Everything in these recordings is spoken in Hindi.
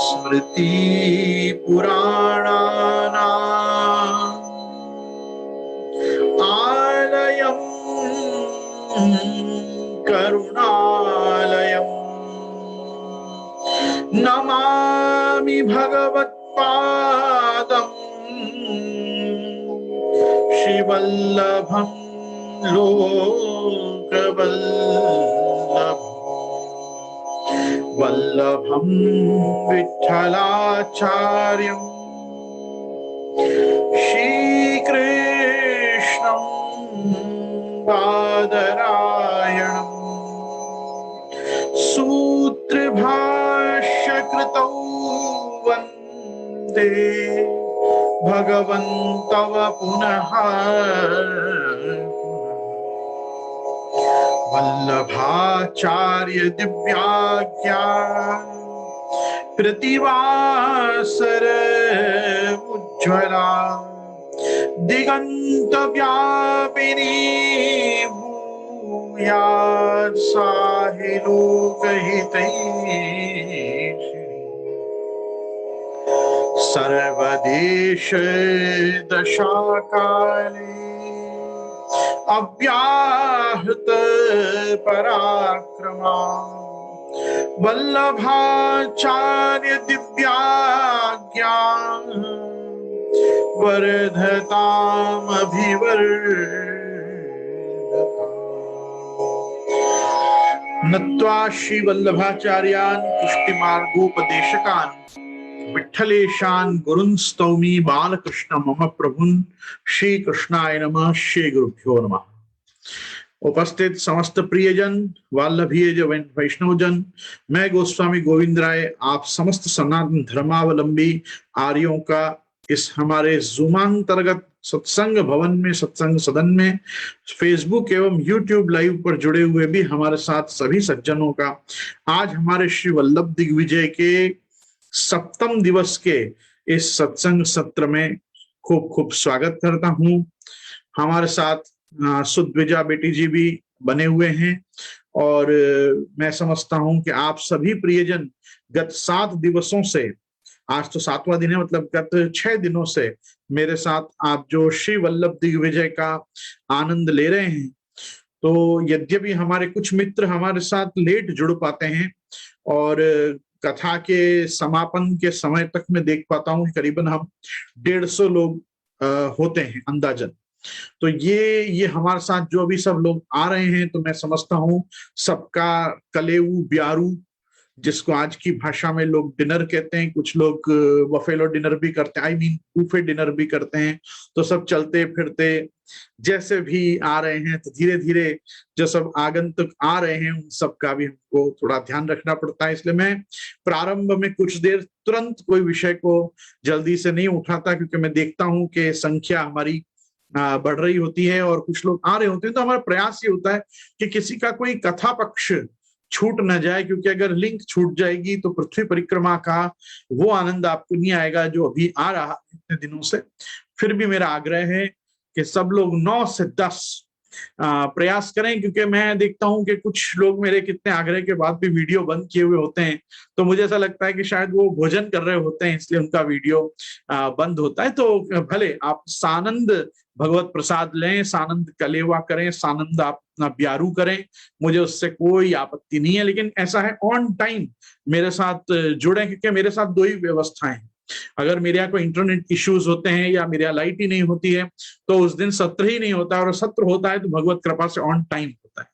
स्मृति पुराणानाम् आलयम् करुणालयम् नमामि भगवत्पादम् श्रीवल्लभम् लोकवल्लभम् वल्लभम् विठ्ठलाचार्यम् श्रीकृष्णं बादरायणम् सूत्रभाष्यकृतौ वन्दे भगवन्तौ पुनः वल्लभाचार्य दिव्याज्ञा प्रतिवासर उज्ज्वला दिगंत व्यापिनी भूयात् साहिलोकहितैषिणी सर्वदेश दशाकाले अव्याहत पराक्रमा वल्लभाचार्य दिव्याज्ञा वर्धतामभिवर्धताम्। नत्वा श्री वल्लभाचार्यान् पुष्टिमार्गोपदेशकान् विठ्ठलेशान् गुरुन् स्तौमि बालकृष्ण मम प्रभुन् श्री कृष्णाय नमः। श्री गुरुभ्यो नमः। उपस्थित समस्त प्रियजन वल्लभीय वैष्णवजन, मैं गोस्वामी गोविंद राय आप समस्त सनातन धर्मावलंबी आर्यों का इस हमारे जूमांतर्गत सत्संग भवन में, सत्संग सदन में, फेसबुक एवं यूट्यूब लाइव पर जुड़े हुए भी हमारे साथ सभी सज्जनों का आज हमारे श्री वल्लभ दिग्विजय के 7वें दिवस के इस सत्संग सत्र में खूब खूब स्वागत करता हूं। हमारे साथ सुद्विजा बेटी जी भी बने हुए हैं और मैं समझता हूं कि आप सभी प्रियजन गत 7 दिवसों से, आज तो 7वां दिन है, मतलब गत 6 दिनों से मेरे साथ आप जो श्री वल्लभ दिग्विजय का आनंद ले रहे हैं। तो यद्यपि हमारे कुछ मित्र हमारे साथ लेट जुड़ पाते हैं और कथा के समापन के समय तक मैं देख पाता हूं कि करीबन हम 150 लोग होते हैं अंदाजन। तो ये हमारे साथ जो अभी सब लोग आ रहे हैं, तो मैं समझता हूं सबका कलेऊ ब्यारू, जिसको आज की भाषा में लोग डिनर कहते हैं, कुछ लोग बफेलो डिनर भी करते हैं, आई मीन बूफे डिनर भी करते हैं। तो सब चलते फिरते जैसे भी आ रहे हैं, तो धीरे धीरे जो सब आगंतुक आ रहे हैं उन सब का भी हमको थोड़ा ध्यान रखना पड़ता है। इसलिए मैं प्रारंभ में कुछ देर तुरंत कोई विषय को जल्दी से नहीं उठाता, क्योंकि मैं देखता हूं कि संख्या हमारी बढ़ रही होती है और कुछ लोग आ रहे होते हैं। तो हमारा प्रयास ये होता है कि किसी का कोई कथा पक्ष छूट न जाए, क्योंकि अगर लिंक छूट जाएगी तो पृथ्वी परिक्रमा का वो आनंद आपको नहीं आएगा जो अभी आ रहा है इतने दिनों से। फिर भी मेरा आग्रह है कि सब लोग 9 से 10 प्रयास करें, क्योंकि मैं देखता हूं कि कुछ लोग मेरे कितने आग्रह के बाद भी वीडियो बंद किए हुए होते हैं। तो मुझे ऐसा लगता है कि शायद वो भोजन कर रहे होते हैं, इसलिए उनका वीडियो बंद होता है। तो भले आप सानंद भगवत प्रसाद लें, सानंद कलेवा करें, सानंद आप अपना ब्यारू करें, मुझे उससे कोई आपत्ति नहीं है। लेकिन ऐसा है ऑन टाइम मेरे साथ जुड़े, क्योंकि मेरे साथ 2 ही व्यवस्थाएं हैं। अगर मेरे यहाँ कोई इंटरनेट इश्यूज होते हैं या मेरे यहाँ लाइट ही नहीं होती है तो उस दिन सत्र ही नहीं होता, और सत्र होता है तो भगवत कृपा से ऑन टाइम होता है।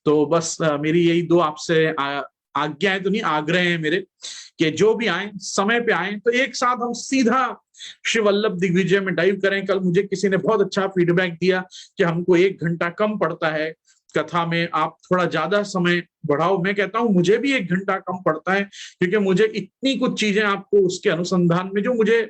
तो बस मेरी यही 2 आपसे आज्ञाएं तो नहीं, आग्रह है मेरे कि जो भी आए समय पे आए, तो एक साथ हम सीधा श्री वल्लभ दिग्विजय में डाइव करें। कल मुझे किसी ने बहुत अच्छा फीडबैक दिया कि हमको 1 घंटा कम पड़ता है कथा में, आप थोड़ा ज्यादा समय बढ़ाओ। मैं कहता हूं मुझे भी 1 घंटा कम पड़ता है, क्योंकि मुझे इतनी कुछ चीजें आपको उसके अनुसंधान में जो मुझे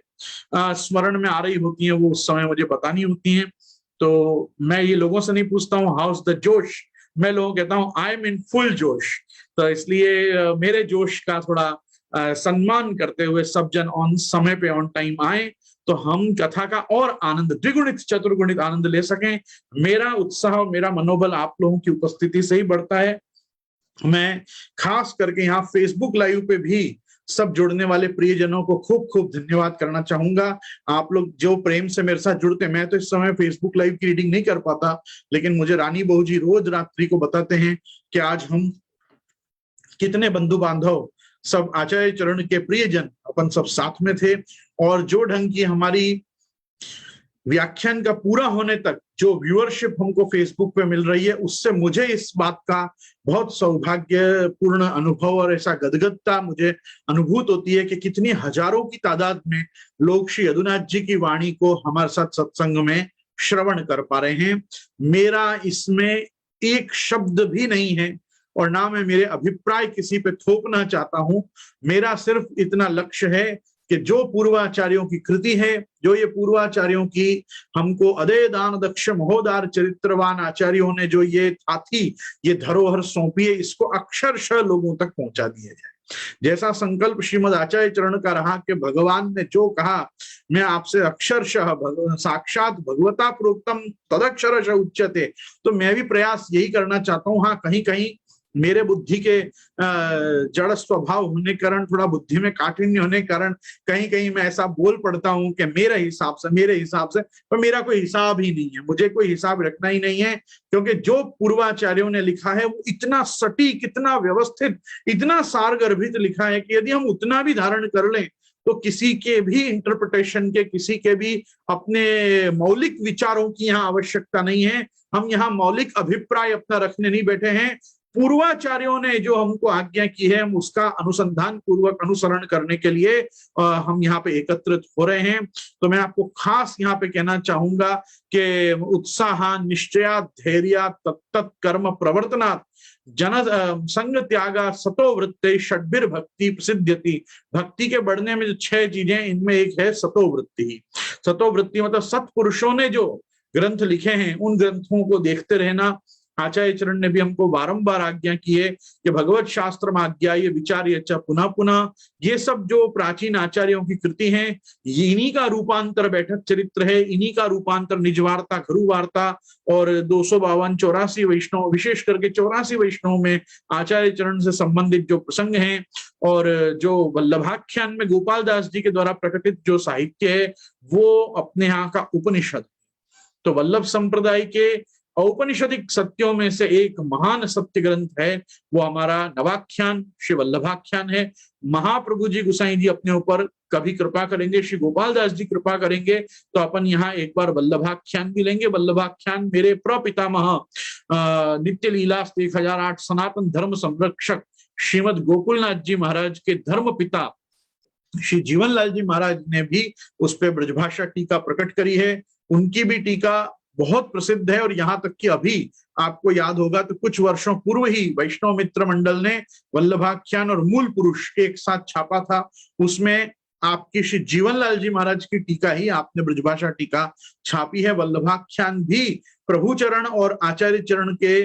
स्मरण में आ रही होती हैं वो उस समय मुझे बतानी होती हैं। तो मैं ये लोगों से नहीं पूछता हूँ हाउस द जोश, मैं लोगों को कहता हूँ आई एम इन फुल जोश। तो इसलिए मेरे जोश का थोड़ा सम्मान करते हुए सब जन ऑन समय पे ऑन टाइम आए, तो हम कथा का और आनंद, द्विगुणित चतुर्गुणित आनंद ले सकें। मेरा उत्साह, मेरा मनोबल आप लोगों की उपस्थिति से ही बढ़ता है। मैं खास करके यहाँ फेसबुक लाइव पे भी सब जुड़ने वाले प्रियजनों को खूब खूब धन्यवाद करना चाहूंगा। आप लोग जो प्रेम से मेरे साथ जुड़ते हैं, मैं तो इस समय फेसबुक लाइव की रीडिंग नहीं कर पाता, लेकिन मुझे रानी बहू जी रोज रात्रि को बताते हैं कि आज हम कितने बंधु बांधव, सब आचार्य चरण के प्रियजन अपन सब साथ में थे। और जो ढंग की हमारी व्याख्यान का पूरा होने तक जो व्यूअरशिप हमको फेसबुक पे मिल रही है, उससे मुझे इस बात का बहुत सौभाग्यपूर्ण अनुभव और ऐसा गदगदता मुझे अनुभूत होती है कि कितनी हजारों की तादाद में लोग श्री यदुनाथ जी की वाणी को हमारे साथ सत्संग में श्रवण कर पा रहे हैं। मेरा इसमें एक शब्द भी नहीं है और ना मैं मेरे अभिप्राय किसी पे थोपना चाहता हूं। मेरा सिर्फ इतना लक्ष्य है कि जो पूर्वाचार्यों की कृति है, जो ये पूर्वाचार्यों की हमको अदय दान दक्ष महोदार चरित्रवान आचार्यों ने जो ये थाथी, ये धरोहर सौंपी है, इसको अक्षरशः लोगों तक पहुंचा दिया जाए। जैसा संकल्प श्रीमद आचार्य चरण का रहा कि भगवान ने जो कहा, मैं आपसे अक्षरशः साक्षात भगवता प्रोक्तम तदक्षरशः उच्यते, तो मैं भी प्रयास यही करना चाहता हूं। हाँ, कहीं कहीं मेरे बुद्धि के जड़ स्वभाव होने के कारण, थोड़ा बुद्धि में काठिन्य होने के कारण कहीं कहीं मैं ऐसा बोल पड़ता हूं कि मेरे हिसाब से, पर मेरा कोई हिसाब ही नहीं है, मुझे कोई हिसाब रखना ही नहीं है। क्योंकि जो पूर्वाचार्यों ने लिखा है वो इतना सटीक, इतना व्यवस्थित, इतना सारगर्भित लिखा है कि यदि हम उतना भी धारण कर लें तो किसी के भी इंटरप्रिटेशन के, किसी के भी अपने मौलिक विचारों की यहाँ आवश्यकता नहीं है। हम यहाँ मौलिक अभिप्राय अपना रखने नहीं बैठे हैं। पूर्वाचार्यों ने जो हमको आज्ञा की है, हम उसका अनुसंधान पूर्वक अनुसरण करने के लिए हम यहाँ पे एकत्रित हो रहे हैं। तो मैं आपको खास यहाँ पे कहना चाहूंगा कि उत्साह निश्चया धैर्य तत्त कर्म प्रवर्तनात् जन संग त्यागा सतो वृत्ति षड्भिर भक्ति प्रसिद्ध्यति। भक्ति के बढ़ने में जो 6 चीजें, इनमें एक है सतो वृत्ति। सतो वृत्ति मतलब सत्पुरुषों ने जो ग्रंथ लिखे हैं उन ग्रंथों को देखते रहना। आचार्य चरण ने भी हमको बारंबार आज्ञा की है कि भगवत शास्त्र में आज्ञा ये विचार्य च पुनः पुनः। ये सब जो प्राचीन आचार्यों की कृति हैं, इन्हीं का रूपांतर बैठक चरित्र है, इन्हीं का रूपांतर निज वार्ता, घरु वार्ता और 252 84 वैष्णव, विशेष करके 84 वैष्णव में आचार्य चरण से संबंधित जो प्रसंग हैं, और जो वल्लभाख्यान में गोपाल दास जी के द्वारा प्रकटित जो साहित्य है वो अपने यहाँ का उपनिषद। तो वल्लभ संप्रदाय के औपनिषदिक सत्यों में से एक महान सत्य ग्रंथ है वो हमारा नवाख्यान श्री वल्लभाख्यान है। महाप्रभु जी गोसाई जी अपने ऊपर कभी कृपा करेंगे, श्री गोपाल दास जी कृपा करेंगे तो अपन यहाँ एक बार वल्लभाख्यान भी लेंगे। वल्लभाख्यान मेरे प्रपितामह नित्य लीला 1008 सनातन धर्म संरक्षक श्रीमद गोकुलनाथ जी महाराज के धर्म पिता श्री जीवनलाल जी महाराज ने भी उस पर ब्रजभाषा टीका प्रकट करी है। उनकी भी टीका बहुत प्रसिद्ध है। और यहाँ तक कि अभी आपको याद होगा तो कुछ वर्षों पूर्व ही वैष्णव मित्र मंडल ने वल्लभाख्यान और मूल पुरुष एक साथ छापा था। उसमें आपकी श्री जीवनलाल जी महाराज की टीका ही आपने ब्रजभाषा टीका छापी है। वल्लभाख्यान भी प्रभु चरण और आचार्य चरण के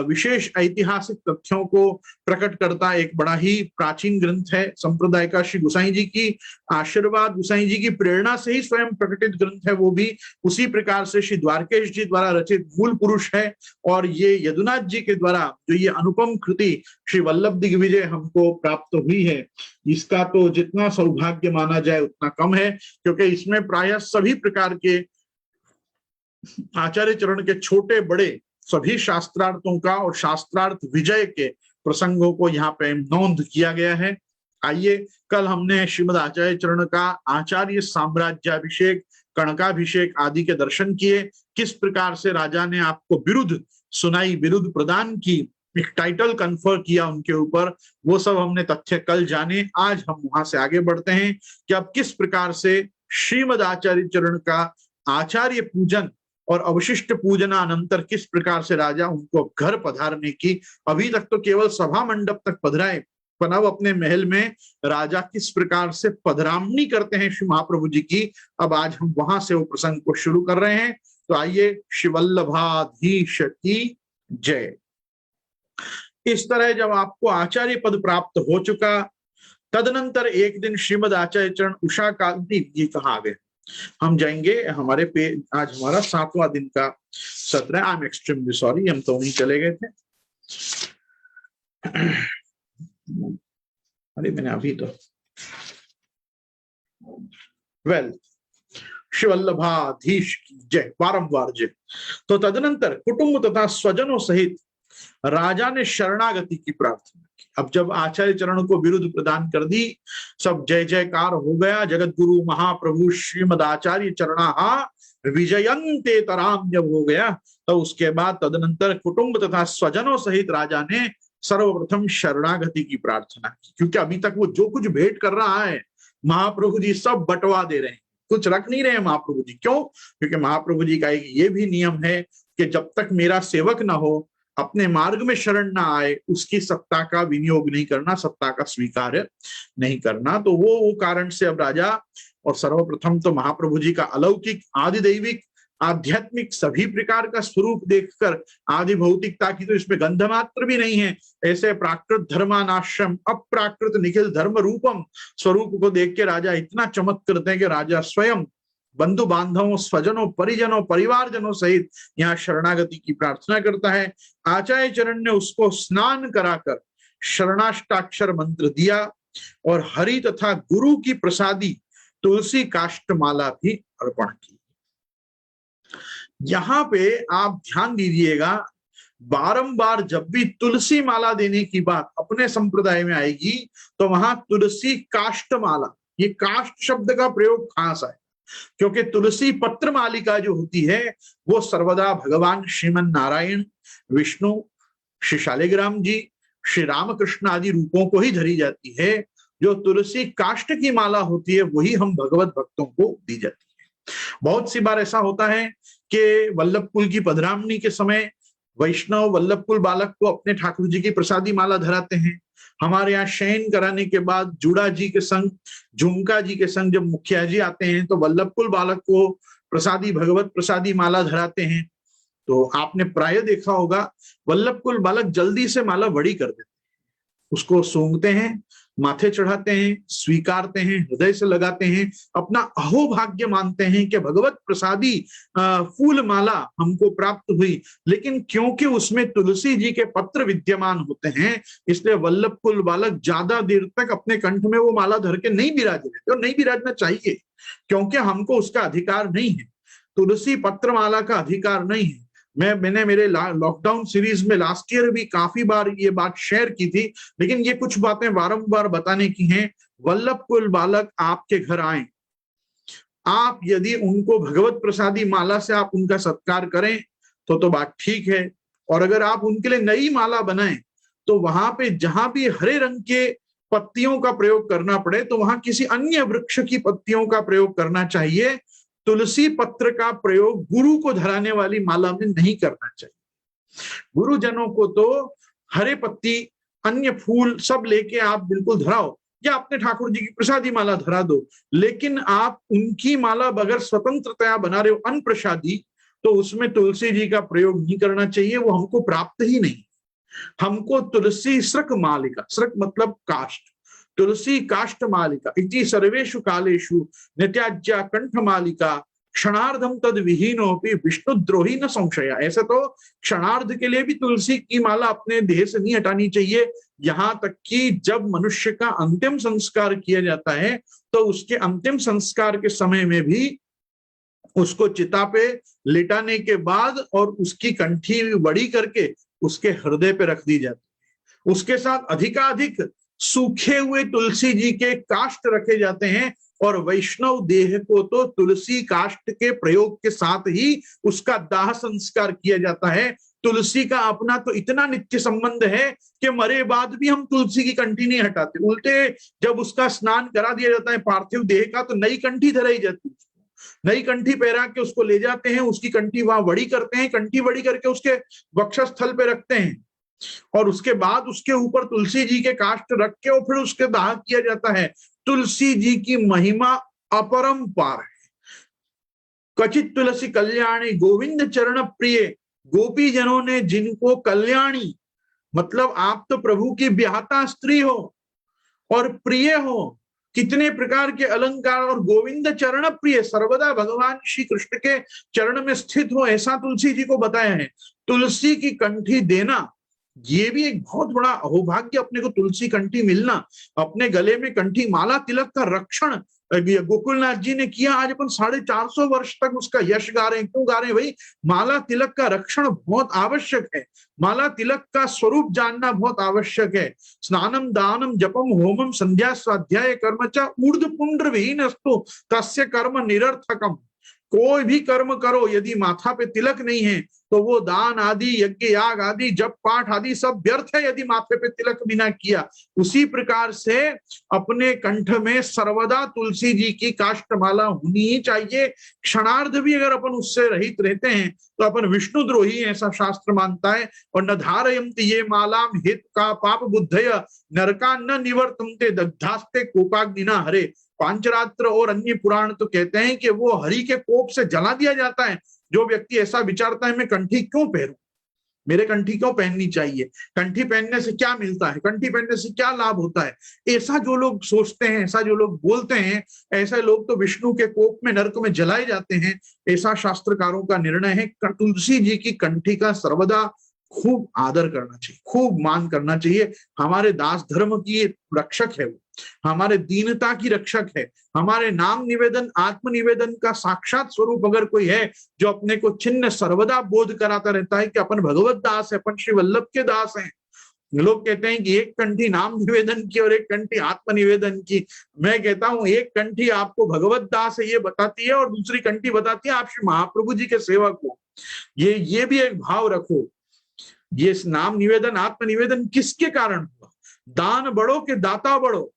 विशेष ऐतिहासिक तथ्यों को प्रकट करता एक बड़ा ही प्राचीन ग्रंथ है। संप्रदाय का श्री गोसाई जी की आशीर्वाद, गोसाई जी की प्रेरणा से ही स्वयं प्रकटित ग्रंथ है। वो भी उसी प्रकार से श्री द्वारकेश जी द्वारा रचित मूल पुरुष है। और ये यदुनाथ जी के द्वारा जो ये अनुपम कृति श्री वल्लभ दिग्विजय हमको प्राप्त हुई है, इसका तो जितना सौभाग्य माना जाए उतना कम है। क्योंकि इसमें प्रायः सभी प्रकार के आचार्य चरण के छोटे बड़े सभी शास्त्रार्थों का और शास्त्रार्थ विजय के प्रसंगों को यहाँ पे नोंद किया गया है। आइए, कल हमने श्रीमद आचार्य चरण का आचार्य साम्राज्याभिषेक, कणकाभिषेक आदि के दर्शन किए। किस प्रकार से राजा ने आपको बिरुद सुनाई, बिरुद प्रदान की, एक टाइटल कन्फर किया उनके ऊपर, वो सब हमने तथ्य कल जाने। आज हम वहां से आगे बढ़ते हैं कि अब किस प्रकार से श्रीमद आचार्य चरण का आचार्य पूजन और अवशिष्ट पूजना अनंतर किस प्रकार से राजा उनको घर पधारने की, अभी तक तो केवल सभा मंडप तक पधराए, पर अब अपने महल में राजा किस प्रकार से पधरामनी करते हैं श्री महाप्रभु जी की, अब आज हम वहां से वो प्रसंग को शुरू कर रहे हैं। तो आइए, श्री वल्लभाधीश की जय। इस तरह जब आपको आचार्य पद प्राप्त हो चुका, तदनंतर एक दिन श्रीमद आचार्य चरण उषा कांति जी कहाँ आ गए। हम जाएंगे हमारे पे, आज हमारा 7वां दिन का सत्र है। आई एम एक्सट्रीमली सॉरी, हम तो वहीं चले गए थे। अरे मैंने अभी तो वेल श्री वल्लभाधीश की जय, बारंबार जय। तो तदनंतर कुटुंब तथा स्वजनों सहित राजा ने शरणागति की प्रार्थना की। अब जब आचार्य चरण को विरुद्ध प्रदान कर दी, सब जय जयकार हो गया, जगत गुरु महाप्रभु श्रीमद आचार्य चरणाहा विजयंते तराम जब हो गया, तो उसके बाद तदनंतर कुटुंब तथा स्वजनों सहित राजा ने सर्वप्रथम शरणागति की प्रार्थना की। क्योंकि अभी तक वो जो कुछ भेंट कर रहा है महाप्रभु जी सब बंटवा दे रहे हैं, कुछ रख नहीं रहे महाप्रभु जी। क्यों? क्योंकि महाप्रभु जी का एक ये भी नियम है कि जब तक मेरा सेवक ना हो, अपने मार्ग में शरण ना आए, उसकी सत्ता का विनियोग नहीं करना, सत्ता का स्वीकार नहीं करना। तो वो कारण से अब राजा, और सर्वप्रथम तो महाप्रभु जी का अलौकिक आदि दैविक आध्यात्मिक सभी प्रकार का स्वरूप देखकर, आदि भौतिकता की तो इसमें गंध मात्र भी नहीं है, ऐसे प्राकृत धर्मानाश्रम अप्राकृत निखिल धर्म रूपम स्वरूप को देख के राजा इतना चमक करते हैं कि राजा स्वयं बंधु बांधवों, स्वजनों, परिजनों, परिवारजनों सहित यहाँ शरणागति की प्रार्थना करता है। आचार्य चरण ने उसको स्नान कराकर शरणाष्टाक्षर मंत्र दिया और हरि तथा गुरु की प्रसादी तुलसी काष्ठमाला भी अर्पण की। यहाँ पे आप ध्यान दीजिएगा, बारंबार जब भी तुलसी माला देने की बात अपने संप्रदाय में आएगी तो वहां तुलसी काष्ठमाला, ये काष्ठ शब्द का प्रयोग खास है, क्योंकि तुलसी पत्र मालिका जो होती है वो सर्वदा भगवान श्रीमन नारायण, विष्णु, श्री शालिग्राम जी, श्री रामकृष्ण आदि रूपों को ही धरी जाती है। जो तुलसी काष्ठ की माला होती है वही हम भगवत भक्तों को दी जाती है। बहुत सी बार ऐसा होता है कि वल्लभ कुल की पधरामणी के समय वैष्णव वल्लभ कुल बालक को अपने ठाकुर जी की प्रसादी माला धराते हैं। हमारे यहाँ शयन कराने के बाद जूड़ा जी के संग, झुमका जी के संग जब मुखिया जी आते हैं तो वल्लभ कुल बालक को प्रसादी भगवत प्रसादी माला धराते हैं। तो आपने प्राय देखा होगा वल्लभ कुल बालक जल्दी से माला बड़ी कर देते हैं, उसको सूंघते हैं, माथे चढ़ाते हैं, स्वीकारते हैं, हृदय से लगाते हैं, अपना अहोभाग्य मानते हैं कि भगवत प्रसादी फूल माला हमको प्राप्त हुई। लेकिन क्योंकि उसमें तुलसी जी के पत्र विद्यमान होते हैं, इसलिए वल्लभ कुल बालक ज्यादा देर तक अपने कंठ में वो माला धर के नहीं विराज रहे, और नहीं विराजना चाहिए, क्योंकि हमको उसका अधिकार नहीं है, तुलसी पत्र माला का अधिकार नहीं है। मैंने मेरे लॉकडाउन सीरीज में लास्ट ईयर भी काफी बार ये बात शेयर की थी, लेकिन ये कुछ बातें बारंबार बताने की हैं। वल्लभ कुल बालक आपके घर आए, आप यदि उनको भगवत प्रसादी माला से आप उनका सत्कार करें तो बात ठीक है, और अगर आप उनके लिए नई माला बनाएं तो वहां पे जहां भी हरे रंग के पत्तियों का प्रयोग करना पड़े तो वहां किसी अन्य वृक्ष की पत्तियों का प्रयोग करना चाहिए। तुलसी पत्र का प्रयोग गुरु को धराने वाली माला में नहीं करना चाहिए। गुरुजनों को तो हरे पत्ती, अन्य फूल सब लेके आप बिल्कुल धराओ, या अपने ठाकुर जी की प्रसादी माला धरा दो, लेकिन आप उनकी माला बगैर स्वतंत्रतया बना रहे हो अनप्रसादी, तो उसमें तुलसी जी का प्रयोग नहीं करना चाहिए, वो हमको प्राप्त ही नहीं। हमको तुलसी सृक मालिका, सृक मतलब काष्ठ, तुलसी काष्ठ मालिका इति सर्वेषु कालेषु नित्याज्या कंठ मालिका क्षणार्धम तद विहीनोपि विष्णुद्रोही न संशय। ऐसे तो क्षणार्ध के लिए भी तुलसी की माला अपने देह से नहीं हटानी चाहिए। यहां तक कि जब मनुष्य का अंतिम संस्कार किया जाता है तो उसके अंतिम संस्कार के समय में भी उसको चिता पे लिटाने के बाद और उसकी कंठी बड़ी करके उसके हृदय पे रख दी जाती है। उसके साथ अधिकाधिक सूखे हुए तुलसी जी के काष्ठ रखे जाते हैं, और वैष्णव देह को तो तुलसी काष्ठ के प्रयोग के साथ ही उसका दाह संस्कार किया जाता है। तुलसी का अपना तो इतना नित्य संबंध है कि मरे बाद भी हम तुलसी की कंठी नहीं हटाते, उल्टे जब उसका स्नान करा दिया जाता है पार्थिव देह का तो नई कंठी धराई जाती है, नई कंठी पहरा के उसको ले जाते हैं, उसकी कंठी वहां बड़ी करते हैं, कंठी बड़ी करके उसके वक्षस्थल पे रखते हैं, और उसके बाद उसके ऊपर तुलसी जी के काष्ठ रख के और फिर उसके दाह किया जाता है। तुलसी जी की महिमा अपरंपार है। कचित तुलसी कल्याणी गोविंद चरण प्रिय, गोपी जनों ने जिनको कल्याणी मतलब आप तो प्रभु की ब्याहता स्त्री हो और प्रिय हो, कितने प्रकार के अलंकार, और गोविंद चरण प्रिय सर्वदा भगवान श्री कृष्ण के चरण में स्थित हो, ऐसा तुलसी जी को बताया है। तुलसी की कंठी देना ये भी एक बहुत बड़ा अहोभाग्य अपने को तुलसी कंठी मिलना, अपने गले में कंठी माला तिलक का रक्षण गोकुलनाथ जी ने किया। आज अपन 450 वर्ष तक उसका यश गा रहे हैं। क्यों गा रहे हैं भाई? माला तिलक का रक्षण बहुत आवश्यक है, माला तिलक का स्वरूप जानना बहुत आवश्यक है। स्नानम दानम जपम होमम संध्या स्वाध्याय कर्म च ऊर्ध्व पुंड्र विहीनस्तु तस्य कर्म निरर्थकम। कोई भी कर्म करो, यदि माथा पे तिलक नहीं है तो वो दान आदि यज्ञ याग आदि जप पाठ आदि सब व्यर्थ है, यदि माथे पे तिलक बिना किया। उसी प्रकार से अपने कंठ में सर्वदा तुलसी जी की काष्ठमाला होनी ही चाहिए। क्षणार्ध भी अगर अपन उससे रहित रहते हैं तो अपन विष्णुद्रोही, ऐसा शास्त्र मानता है। और न धारयन्ति ये मालाम हित का पाप बुद्धय नरका न निवर्तन्ते दग्धास्ते कोपाग्निना हरे। पांचरात्र और अन्य पुराण तो कहते हैं कि वो हरि के कोप से जला दिया जाता है। जो व्यक्ति ऐसा विचारता है मैं कंठी क्यों पहनूं, मेरे कंठी क्यों पहननी चाहिए, कंठी पहनने से क्या मिलता है, कंठी पहनने से क्या लाभ होता है, ऐसा जो लोग सोचते हैं, ऐसा जो लोग बोलते हैं, ऐसे लोग तो विष्णु के कोप में नरक में जलाए जाते हैं। ऐसा शास्त्रकारों का निर्णय है। तुलसी जी की कंठी का सर्वदा खूब आदर करना चाहिए, खूब मान करना चाहिए। हमारे दास धर्म की रक्षक है वो, हमारे दीनता की रक्षक है, हमारे नाम निवेदन आत्म निवेदन का साक्षात स्वरूप अगर कोई है जो अपने को छिन्न सर्वदा बोध कराता रहता है कि अपन भगवत दास है, अपन श्री वल्लभ के दास हैं। लोग कहते हैं कि एक कंठी नाम निवेदन की और एक कंठी आत्म निवेदन की। मैं कहता हूं एक कंठी आपको भगवत दास है ये बताती है और दूसरी कंठी बताती है आप श्री महाप्रभु जी के सेवक हो। ये भी एक भाव रखो। ये नाम निवेदन आत्म निवेदन किसके कारण हुआ? दान बढ़ो कि दाता बढ़ो?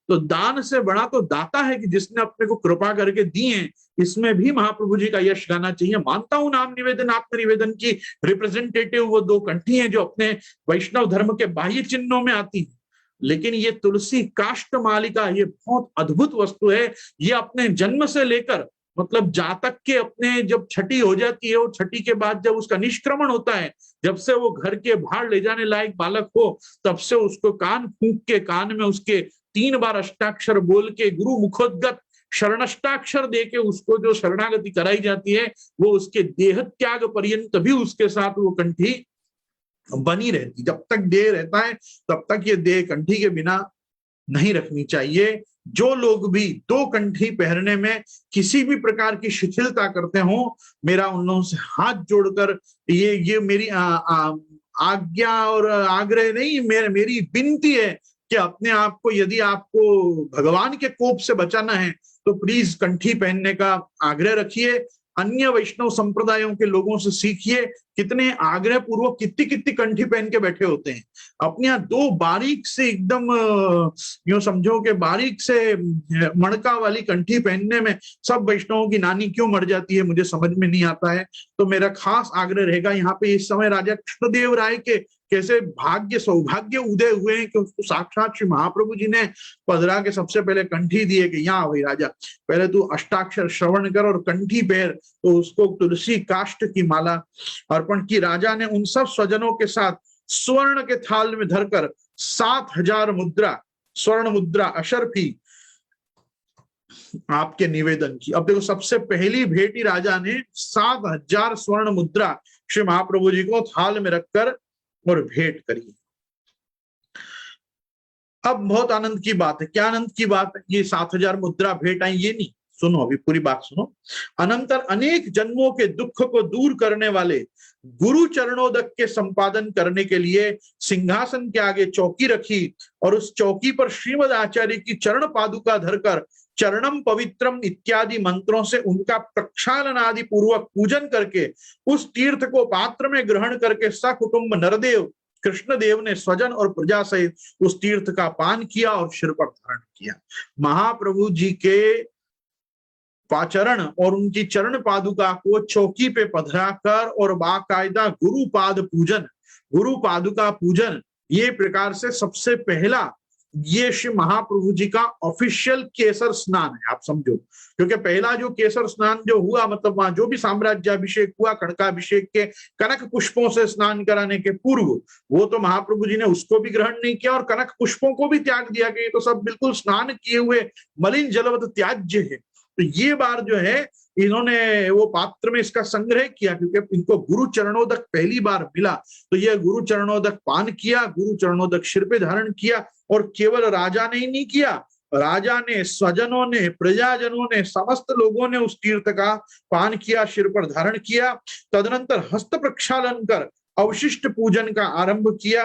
तो दान से बड़ा तो दाता है कि जिसने अपने को कृपा करके दिए। इसमें भी महाप्रभु जी का यश गाना चाहिए। मानता हूं नाम निवेदन आत्म निवेदन की रिप्रेजेंटेटिव वो दो कंठी हैं जो अपने वैष्णव धर्म के बाह्य चिन्हों में आती है, लेकिन ये तुलसी काष्ठ मालिका ये बहुत अद्भुत वस्तु है। ये अपने जन्म से लेकर मतलब जातक के अपने जब छठी हो जाती है और छठी के बाद जब उसका निष्क्रमण होता है, जब से वो घर के बाहर ले जाने लायक बालक हो, तब से उसको कान फूंक के कान में उसके 3 बार अष्टाक्षर बोल के गुरु मुखोद्गत शरणष्टाक्षर दे के उसको जो शरणागति कराई जाती है, वो उसके देह त्याग पर्यंत भी उसके साथ वो कंठी बनी रहती। जब तक देह रहता है तब तक ये देह कंठी के बिना नहीं रखनी चाहिए। जो लोग भी 2 कंठी पहनने में किसी भी प्रकार की शिथिलता करते हो, मेरा उन लोगों से हाथ जोड़कर ये मेरी आज्ञा और आग्रह नहीं, मेरी विनती है कि अपने आप को, यदि आपको भगवान के कोप से बचाना है तो प्लीज कंठी पहनने का आग्रह रखिए। अन्य वैष्णव संप्रदायों के लोगों से सीखिए, कितने आग्रह पूर्वक कितनी कितनी कंठी पहन के बैठे होते हैं। अपने यहाँ 2 बारीक से एकदम यूं समझो कि बारीक से मणका वाली कंठी पहनने में सब वैष्णवों की नानी क्यों मर जाती है, मुझे समझ में नहीं आता है। तो मेरा खास आग्रह रहेगा, यहाँ पे इस समय राजा कृष्णदेव राय के कैसे भाग्य सौभाग्य उदय हुए हैं कि उसको साक्षात श्री महाप्रभु जी ने पधरा के सबसे पहले कंठी दिए कि यहाँ भाई राजा, पहले तू अष्टाक्षर श्रवण कर और कंठी पहन। तो उसको तुलसी काष्ठ की माला अर्पण की। राजा ने उन सब स्वजनों के साथ स्वर्ण के थाल में धरकर 7000 मुद्रा, स्वर्ण मुद्रा अशर्फी आपके निवेदन की। अब देखो, सबसे पहली भेंट ही राजा ने 7000 स्वर्ण मुद्रा श्री महाप्रभु जी को थाल में रखकर और भेंट करी। अब बहुत आनंद की बात है। क्या आनंद की बात है? ये 7000 मुद्रा भेंट आई ये नहीं, सुनो अभी पूरी बात सुनो। अनंतर अनेक जन्मों के दुख को दूर करने वाले गुरु चरणोदक के संपादन करने के लिए सिंहासन के आगे चौकी रखी और उस चौकी पर श्रीमद आचार्य की चरण पादुका धरकर चरणम पवित्रम इत्यादि मंत्रों से उनका प्रक्षालन आदि पूर्वक पूजन करके उस तीर्थ को पात्र में ग्रहण करके सकुटुंब नरदेव कृष्णदेव ने स्वजन और प्रजा सहित उस तीर्थ का पान किया और सिर पर धारण किया। महाप्रभु जी के पाचरण और उनकी चरण पादुका को चौकी पे पधरा कर और बाकायदा गुरुपाद पूजन, गुरु पादुका पूजन, ये प्रकार से सबसे पहला ये श्री महाप्रभु जी का ऑफिशियल केसर स्नान है। आप समझो, क्योंकि पहला जो केसर स्नान जो हुआ, मतलब वहां जो भी साम्राज्याभिषेक हुआ कनकाभिषेक के कनक पुष्पों से स्नान कराने के पूर्व, वो तो महाप्रभु जी ने उसको भी ग्रहण नहीं किया और कनक पुष्पों को भी त्याग दिया कि ये तो सब बिल्कुल स्नान किए हुए मलिन जलवत त्याज्य है। तो ये बार जो है इन्होंने वो पात्र में इसका संग्रह किया, क्योंकि इनको गुरु चरणोदक पहली बार मिला, तो यह गुरु चरणोदक पान किया, गुरु चरणोदक सिर पे धारण किया। और केवल राजा ने ही नहीं किया, राजा ने, स्वजनों ने, प्रजाजनों ने, समस्त लोगों ने उस तीर्थ का पान किया, सिर पर धारण किया। तदनंतर हस्त प्रक्षालन कर अवशिष्ट पूजन का आरंभ किया,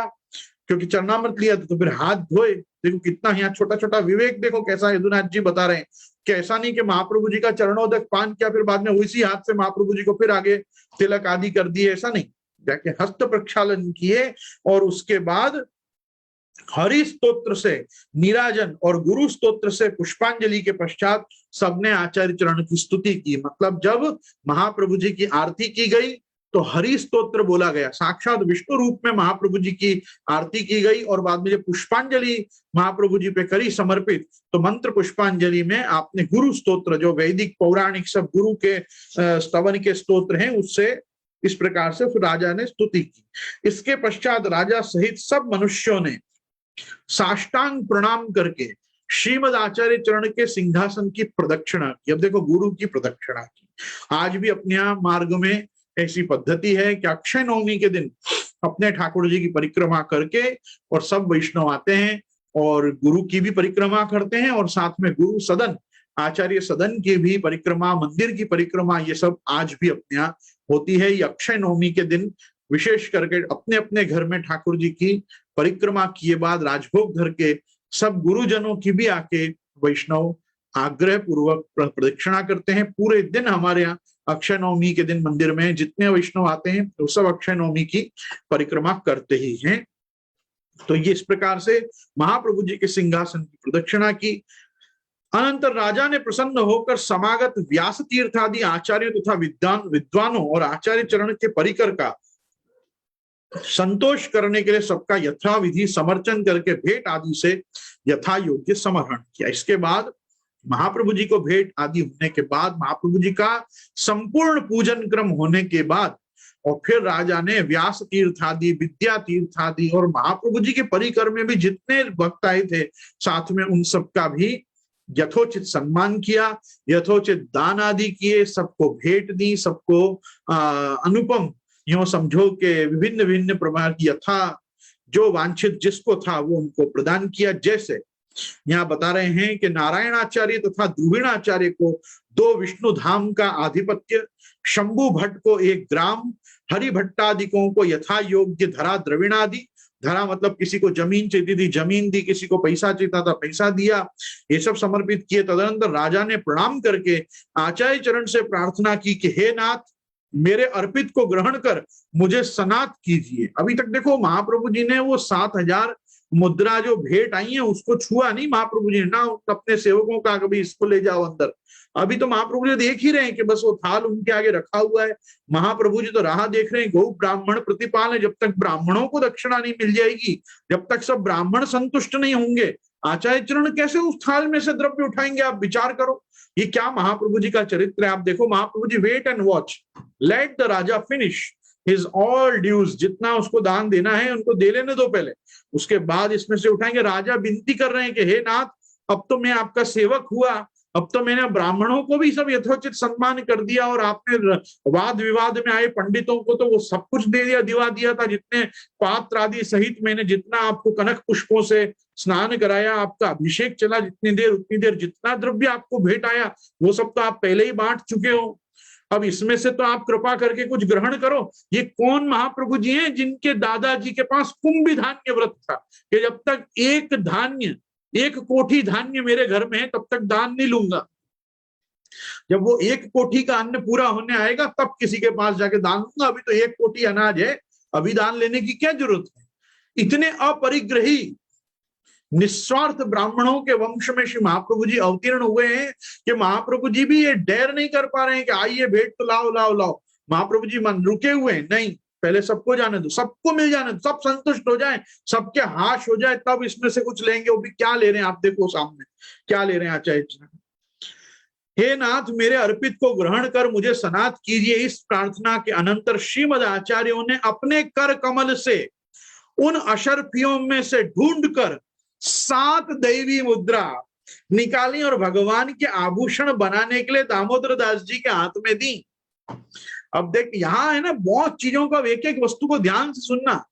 क्योंकि चरणामृत लिया तो फिर हाथ धोए। देखो कितना यहाँ छोटा छोटा विवेक, देखो कैसा यदुनाथ जी बता रहे हैं कि ऐसा नहीं कि महाप्रभु जी का चरणोदक पान किया फिर बाद में उसी हाथ से महाप्रभु जी को फिर आगे तिलक आदि कर दिए, ऐसा नहीं। जाके हस्त प्रक्षालन किए और उसके बाद हरि स्तोत्र से नीराजन और गुरु स्तोत्र से पुष्पांजलि के पश्चात सबने आचार्य चरण की स्तुति की। मतलब जब महाप्रभु जी की आरती की गई तो हरि स्तोत्र बोला गया, साक्षात विष्णु रूप में महाप्रभु जी की आरती की गई। और बाद में जब पुष्पांजलि महाप्रभु जी पे करी समर्पित, तो मंत्र पुष्पांजलि में आपने गुरु स्तोत्र, जो वैदिक पौराणिक सब गुरु के स्तवन के स्तोत्र हैं, उससे इस प्रकार से फिर राजा ने स्तुति की। इसके पश्चात राजा सहित सब मनुष्यों ने साष्टांग प्रणाम करके श्रीमद आचार्य चरण के सिंहासन की प्रदक्षिणा की। अब देखो गुरु की प्रदक्षिणा की, आज भी अपने यहाँ मार्ग में ऐसी पद्धति है कि अक्षय नवमी के दिन अपने ठाकुर जी की परिक्रमा करके और सब वैष्णव आते हैं और गुरु की भी परिक्रमा करते हैं, और साथ में गुरु सदन, आचार्य सदन की भी परिक्रमा, मंदिर की परिक्रमा, ये सब आज भी अपने यहाँ होती है। ये अक्षय नवमी के दिन विशेष करके अपने अपने घर में ठाकुर जी की परिक्रमा किए बाद राजभोग धर के सब गुरुजनों की भी आके वैष्णव आग्रह पूर्वक प्रदक्षिणा करते हैं। पूरे दिन हमारे यहाँ अक्षय नवमी के दिन मंदिर में जितने वैष्णव आते हैं तो सब अक्षय नवमी की परिक्रमा करते ही हैं। तो ये इस प्रकार से महाप्रभु जी के सिंहासन की प्रदक्षिणा की। अनंतर राजा ने प्रसन्न होकर समागत व्यास तीर्थ आदि आचार्य तथा विद्वानों और आचार्य चरण के परिकर का संतोष करने के लिए सबका यथाविधि समर्चन करके भेंट आदि से यथा योग्य समर्पण किया। इसके बाद महाप्रभु जी को भेंट आदि होने के बाद, महाप्रभु जी का संपूर्ण पूजन क्रम होने के बाद, और फिर राजा ने व्यास तीर्थ आदि, विद्या तीर्थ आदि और महाप्रभु जी के परिकर में भी जितने भक्त आए थे साथ में उन सबका भी यथोचित सम्मान किया, यथोचित दान आदि किए, सबको भेंट दी, सबको अनुपम यूं समझो के विभिन्न विभिन्न प्रकार की यथा जो वांछित जिसको था वो उनको प्रदान किया। जैसे यहाँ बता रहे हैं कि नारायणाचार्य तथा द्रुविणाचार्य को 2 विष्णु धाम का आधिपत्य, शंभु भट्ट को 1 ग्राम, हरि भट्टादिकों को यथा योग्य धरा द्रविणादि, धरा मतलब किसी को जमीन चाहिए थी जमीन दी, किसी को पैसा चाहिए था पैसा दिया, ये सब समर्पित किए। तदनंतर राजा ने प्रणाम करके आचार्य चरण से प्रार्थना की कि हे नाथ, मेरे अर्पित को ग्रहण कर मुझे सनात कीजिए। अभी तक देखो महाप्रभु जी ने वो 7000 मुद्रा जो भेंट आई है उसको छुआ नहीं महाप्रभु जी ने, ना अपने सेवकों का कभी इसको ले जाओ अंदर। अभी तो महाप्रभु जी देख ही रहे हैं कि बस वो थाल उनके आगे रखा हुआ है। महाप्रभु जी तो राह देख रहे हैं, गौ ब्राह्मण प्रतिपाल है, जब तक ब्राह्मणों को दक्षिणा नहीं मिल जाएगी, जब तक सब ब्राह्मण संतुष्ट नहीं होंगे, आचार्य चरण कैसे उस थाल में से द्रव्य उठाएंगे? आप विचार करो, ये क्या महाप्रभु जी का चरित्र है। आप देखो Mahaprabhu ji wait and watch, let the raja finish his all dues, जितना उसको दान देना है उनको दे लेने दो पहले, उसके बाद इसमें से उठाएंगे। राजा विनती कर रहे हैं कि हे नाथ, अब तो मैं आपका सेवक हुआ, अब तो मैंने ब्राह्मणों को भी सब यथोचित सम्मान कर दिया और आपने वाद विवाद में आए पंडितों को तो वो सब कुछ दे दिया, दिवा दिया था, जितने पात्र आदि सहित मैंने जितना आपको कनक पुष्पों से स्नान कराया, आपका अभिषेक चला जितनी देर उतनी देर, जितना द्रव्य आपको भेंट आया वो सब तो आप पहले ही बांट चुके हो, अब इसमें से तो आप कृपा करके कुछ ग्रहण करो। ये कौन महाप्रभु जी हैं जिनके दादाजी के पास कुंभी धान्य व्रत था कि जब तक एक कोठी धान्य मेरे घर में है तब तक दान नहीं लूंगा, जब वो 1 कोठी का अन्न पूरा होने आएगा तब किसी के पास जाके दान लूंगा, अभी तो 1 कोठी अनाज है, अभी दान लेने की क्या जरूरत है। इतने अपरिग्रही निस्वार्थ ब्राह्मणों के वंश में श्री महाप्रभु जी अवतीर्ण हुए हैं कि महाप्रभु जी भी ये डेर नहीं कर पा रहे हैं कि आइए भेंट तो लाओ लाओ लाओ। महाप्रभु जी मन रुके हुए हैं, नहीं, पहले सबको जाने दो, सबको मिल जाने दो, सब संतुष्ट हो जाए, सबके हाश हो जाए, तब इसमें से कुछ लेंगे। वो भी क्या ले रहे हैं आप देखो सामने क्या ले रहे हैं आचार्य। हे नाथ, मेरे अर्पित को ग्रहण कर मुझे सनात कीजिए। इस प्रार्थना के अनंतर श्रीमद आचार्यों ने अपने कर कमल से उन अशर्फियों में से ढूंढकर 7 दैवी मुद्रा निकाली और भगवान के आभूषण बनाने के लिए दामोदर दास जी के हाथ में दी। अब देख यहाँ है ना, बहुत चीजों का एक एक वस्तु को ध्यान से सुनना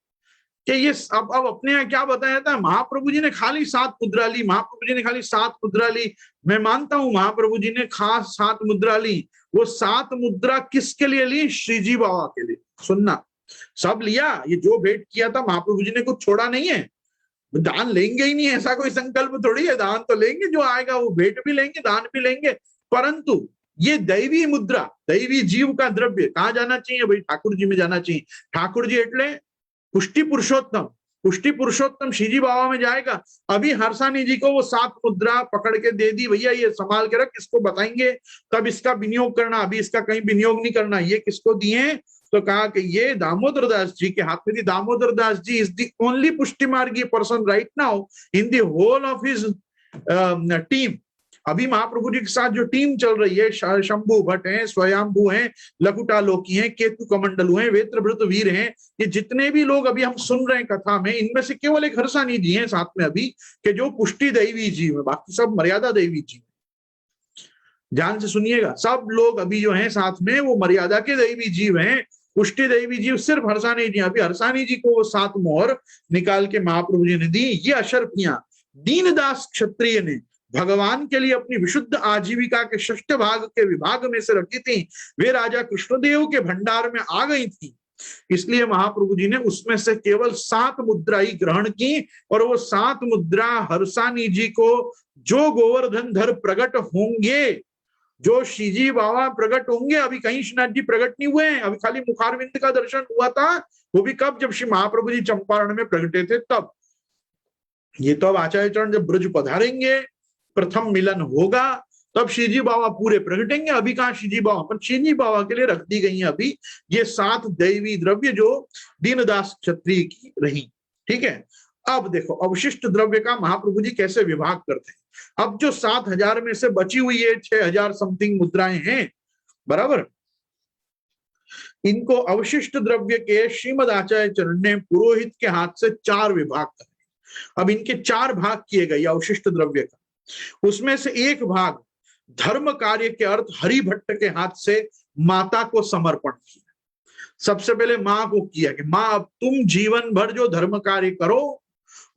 कि ये अब अपने यहाँ क्या बताया जाता है, महाप्रभु जी ने खाली 7 मुद्रा ली, महाप्रभु जी ने खाली 7 मुद्रा ली। मैं मानता हूं महाप्रभु जी ने खास 7 मुद्रा ली। वो 7 मुद्रा किसके लिए ली? श्रीजी बाबा के लिए। सुनना, सब लिया, ये जो भेंट किया था महाप्रभु जी ने कुछ छोड़ा नहीं है। दान लेंगे ही नहीं, ऐसा कोई संकल्प थोड़ी है। दान तो लेंगे, जो आएगा वो भेंट भी लेंगे, दान भी लेंगे। परंतु ये दैवी मुद्रा, दैवी जीव का द्रव्य कहाँ जाना चाहिए भाई? ठाकुर जी में जाना चाहिए। ठाकुर जी एटले पुष्टि पुरुषोत्तम, पुष्टि पुरुषोत्तम श्रीजी बाबा में जाएगा। अभी हरसानी जी को वो 7 मुद्रा पकड़ के दे दी, भैया ये संभाल के रख, किसको बताएंगे तब इसका विनियोग करना, अभी इसका कहीं विनियोग नहीं करना। ये किसको दिए? तो कहा कि ये दामोदर दास जी के हाथ में थी। Damodar Das ji is the only Pushti Margi person right now in the whole of his team. अभी महाप्रभु जी के साथ जो टीम चल रही है, शंभु भट्ट हैं, स्वयंभू हैं, लकुटालोकी हैं, केतु कमंडलु हैं, वेत्रभृत वीर हैं, ये जितने भी लोग अभी हम सुन रहे हैं कथा में, इनमें से केवल एक हरसानी जी हैं साथ में अभी, कि जो पुष्टि दैवी जीव है, बाकी सब मर्यादा दैवी जीव। ध्यान से सुनिएगा, सब लोग अभी जो हैं साथ में वो मर्यादा के दैवी जीव हैं। पुष्टि दैवी जीव सिर्फ हरसानी जी। अभी हरसानी जी को वो 7 मोहर निकाल के महाप्रभु जी ने दी। ये अशर्फियां दीनदास क्षत्रिय ने भगवान के लिए अपनी विशुद्ध आजीविका के 6ठ भाग के विभाग में से रखी थी। वे राजा कृष्णदेव के भंडार में आ गई थी, इसलिए महाप्रभु जी ने उसमें से केवल 7 मुद्रा ही ग्रहण की। और वो 7 मुद्रा हरसानी जी को जो गोवर्धन धर प्रकट होंगे, जो श्रीजी बाबा प्रकट होंगे, अभी कहीं श्रीनाथ जी प्रकट नहीं हुए हैं, अभी खाली मुखारविंद का दर्शन हुआ था। वो भी कब? जब श्री महाप्रभु जी चंपारण में प्रकटे थे तब। ये तो अब आचार्य चरण जब ब्रज पधारेंगे, प्रथम मिलन होगा, तब श्रीजी बाबा पूरे प्रकटेंगे। अभी कहाँ श्रीजी बाबा? पर श्रीजी बाबा के लिए रख दी गई है अभी ये 7 दैवी द्रव्य जो दीनदास क्षत्रिय की रही। ठीक है, अब देखो अवशिष्ट द्रव्य का महाप्रभु जी कैसे विभाग करते हैं। अब जो 7000 में से बची हुई है 6000 समथिंग मुद्राएं हैं, बराबर, इनको अवशिष्ट द्रव्य के श्रीमद आचार्य चरण ने पुरोहित के हाथ से 4 विभाग करे। अब इनके 4 भाग किए गए अवशिष्ट द्रव्य का। उसमें से एक भाग धर्म कार्य के अर्थ हरिभट्ट के हाथ से माता को समर्पण किया। सबसे पहले मां को किया कि मां अब तुम जीवन भर जो धर्म कार्य करो,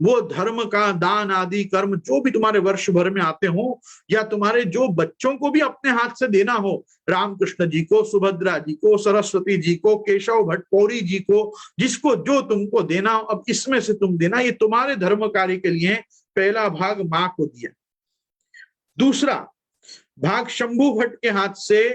वो धर्म का दान आदि कर्म जो भी तुम्हारे वर्ष भर में आते हो, या तुम्हारे जो बच्चों को भी अपने हाथ से देना हो, रामकृष्ण जी को, सुभद्रा जी को, सरस्वती जी को, केशव भट्ट पौरी जी को, जिसको जो तुमको देना हो, अब इसमें से तुम देना। ये तुम्हारे धर्म कार्य के लिए पहला भाग मां को दिया। दूसरा भाग शंभु भट्ट के हाथ से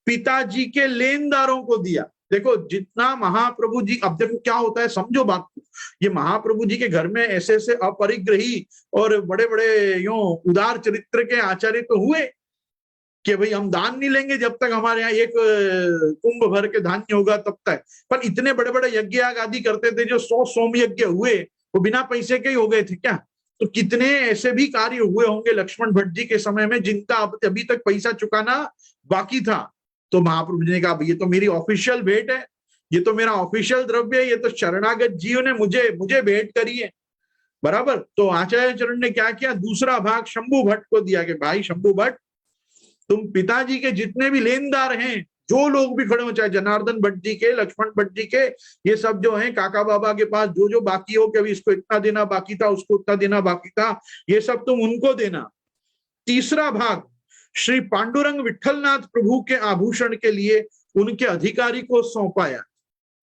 पिताजी के लेनदारों को दिया। देखो जितना महाप्रभु जी, अब देखो क्या होता है, समझो बात को। ये महाप्रभु जी के घर में ऐसे ऐसे अपरिग्रही और बड़े बड़े यूं उदार चरित्र के आचार्य तो हुए कि भाई हम दान नहीं लेंगे जब तक हमारे यहाँ एक कुंभ भर के धान्य होगा तब तक। पर इतने बड़े बड़े यज्ञ आदि करते थे, जो 100 सोम यज्ञ हुए वो बिना पैसे के ही हो गए थे क्या? तो कितने ऐसे भी कार्य हुए होंगे लक्ष्मण भट्ट जी के समय में जिनका अभी तक पैसा चुकाना बाकी था। तो महाप्रभु जी ने कहा ये तो मेरी ऑफिशियल भेंट है, ये तो मेरा ऑफिशियल द्रव्य है, ये तो शरणागत जीव ने मुझे भेंट करी है, बराबर। तो आचार्य चरण ने क्या किया, दूसरा भाग शंभु भट्ट को दिया कि भाई शंभु भट्ट, तुम पिताजी के जितने भी लेनदार हैं, जो लोग भी खड़े हो, चाहे जनार्दन भट्ट जी के, लक्ष्मण भट्ट जी के, ये सब जो हैं काका बाबा के पास जो जो बाकी हो कि अभी इसको इतना देना बाकी था, उसको इतना देना बाकी था, ये सब तुम उनको देना। तीसरा भाग श्री पांडुरंग विठलनाथ प्रभु के आभूषण के लिए उनके अधिकारी को सौंपाया,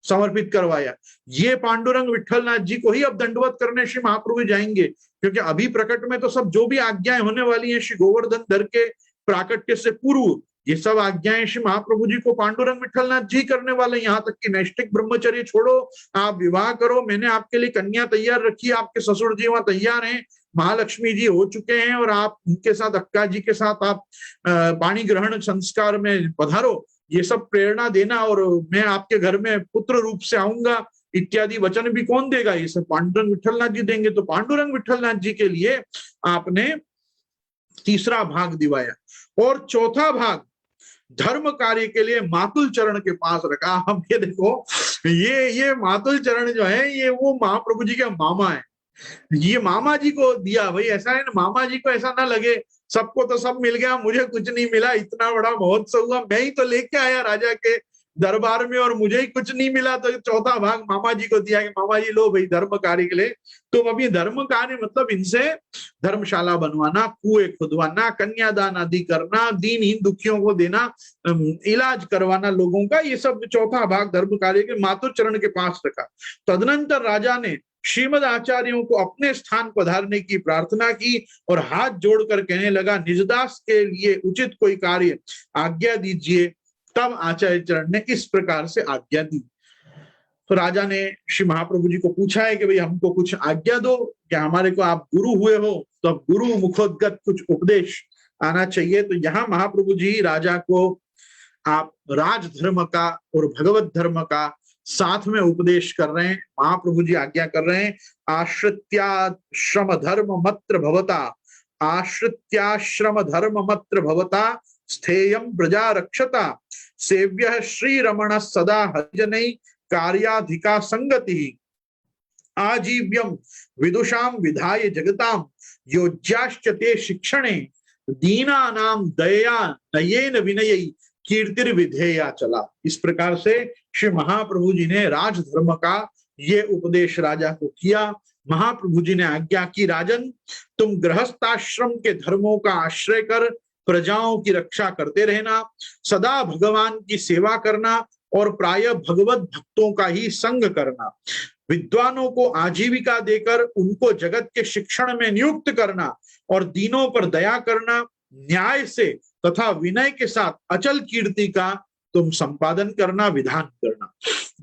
समर्पित करवाया। ये पांडुरंग विठलनाथ जी को ही अब दंडवत करने श्री महाप्रभु जाएंगे, क्योंकि अभी प्रकट में तो सब जो भी आज्ञाएं होने वाली हैं श्री गोवर्धन धर के प्राकट्य से पूर्व, ये सब आज्ञाएं श्री महाप्रभु जी को पांडुरंग विठलनाथ जी करने वाले। यहाँ तक कि नैष्ठिक ब्रह्मचर्य छोड़ो, आप विवाह करो, मैंने आपके लिए कन्या तैयार रखी, आपके ससुर जी वहां तैयार हैं, महालक्ष्मी जी हो चुके हैं, और आप उनके साथ, अक्का जी के साथ आप पाणी ग्रहण संस्कार में पधारो, ये सब प्रेरणा देना, और मैं आपके घर में पुत्र रूप से आऊंगा इत्यादि वचन भी कौन देगा? ये सब पांडुरंग विठलनाथ जी देंगे। तो पांडुरंग विठलनाथ जी के लिए आपने तीसरा भाग दिवाया। और चौथा भाग धर्म कार्य के लिए मातुल चरण के पास रखा। हम ये देखो, ये मातुल चरण जो है ये वो महाप्रभु जी के मामा है, ये मामा जी को दिया भाई, ऐसा है ना, मामा जी को ऐसा ना लगे सबको तो सब मिल गया मुझे कुछ नहीं मिला, इतना बड़ा महोत्सव हुआ, मैं ही तो लेके आया राजा के दरबार में और मुझे ही कुछ नहीं मिला, तो चौथा भाग मामा जी को दिया कि मामा जी लो भाई धर्म कार्य के लिए। तो अभी धर्म कार्य मतलब इनसे धर्मशाला बनवाना, कुएं खुदवाना, कन्यादान आदि करना, दीनहीन दुखियों को देना, इलाज करवाना लोगों का, ये सब चौथा भाग धर्म कार्य के मातुर चरण के पास रखा। तदनंतर राजा ने श्रीमद आचार्यों को अपने स्थान पधारने की प्रार्थना की और हाथ जोड़कर कहने लगा, निजदास के लिए उचित कोई कार्य आज्ञा दीजिए। तब आचार्य चरण ने इस प्रकार से आज्ञा दी। तो राजा ने श्री महाप्रभु जी को पूछा है कि भाई हमको कुछ आज्ञा दो, क्या हमारे को आप गुरु हुए हो तो अब गुरु मुखोद्गत कुछ उपदेश आना चाहिए। तो यहाँ महाप्रभु जी राजा को आप राजधर्म का और भगवत धर्म का साथ में उपदेश कर रहे हैं। महाप्रभु जी आज्ञा कर रहे हैं, आश्रित्याश्रम धर्म मत्र भवता, आश्रित्याश्रम धर्म मत्र भवता स्थेयम प्रजा रक्षता, सेव्य श्री रमण सदा हरिजनै कार्याधिका संगति, आजीव्यम विदुषाम विधाय जगताम योज्याश्चते शिक्षणे, दीनानाम दया नयेन विनयै कीर्तिर विधेया चला। इस प्रकार से श्री महाप्रभु जी ने राजधर्म का ये उपदेश राजा को किया। महाप्रभु जी ने आज्ञा की, राजन तुम गृहस्थाश्रम के धर्मों का आश्रय कर प्रजाओं की रक्षा करते रहना, सदा भगवान की सेवा करना और प्राय भगवत भक्तों का ही संग करना, विद्वानों को आजीविका देकर उनको जगत के शिक्षण में नियुक्त करना और दीनों पर दया करना, न्याय से तथा विनय के साथ अचल कीर्ति का तुम संपादन करना, विधान करना।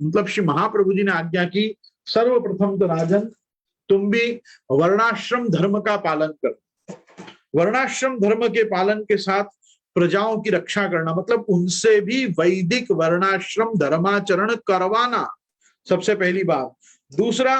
मतलब श्री महाप्रभु जी ने आज्ञा की, सर्वप्रथम तो राजन तुम भी वर्णाश्रम धर्म का पालन करना, वर्णाश्रम धर्म के पालन के साथ प्रजाओं की रक्षा करना, मतलब उनसे भी वैदिक वर्णाश्रम धर्माचरण करवाना, सबसे पहली बात। दूसरा,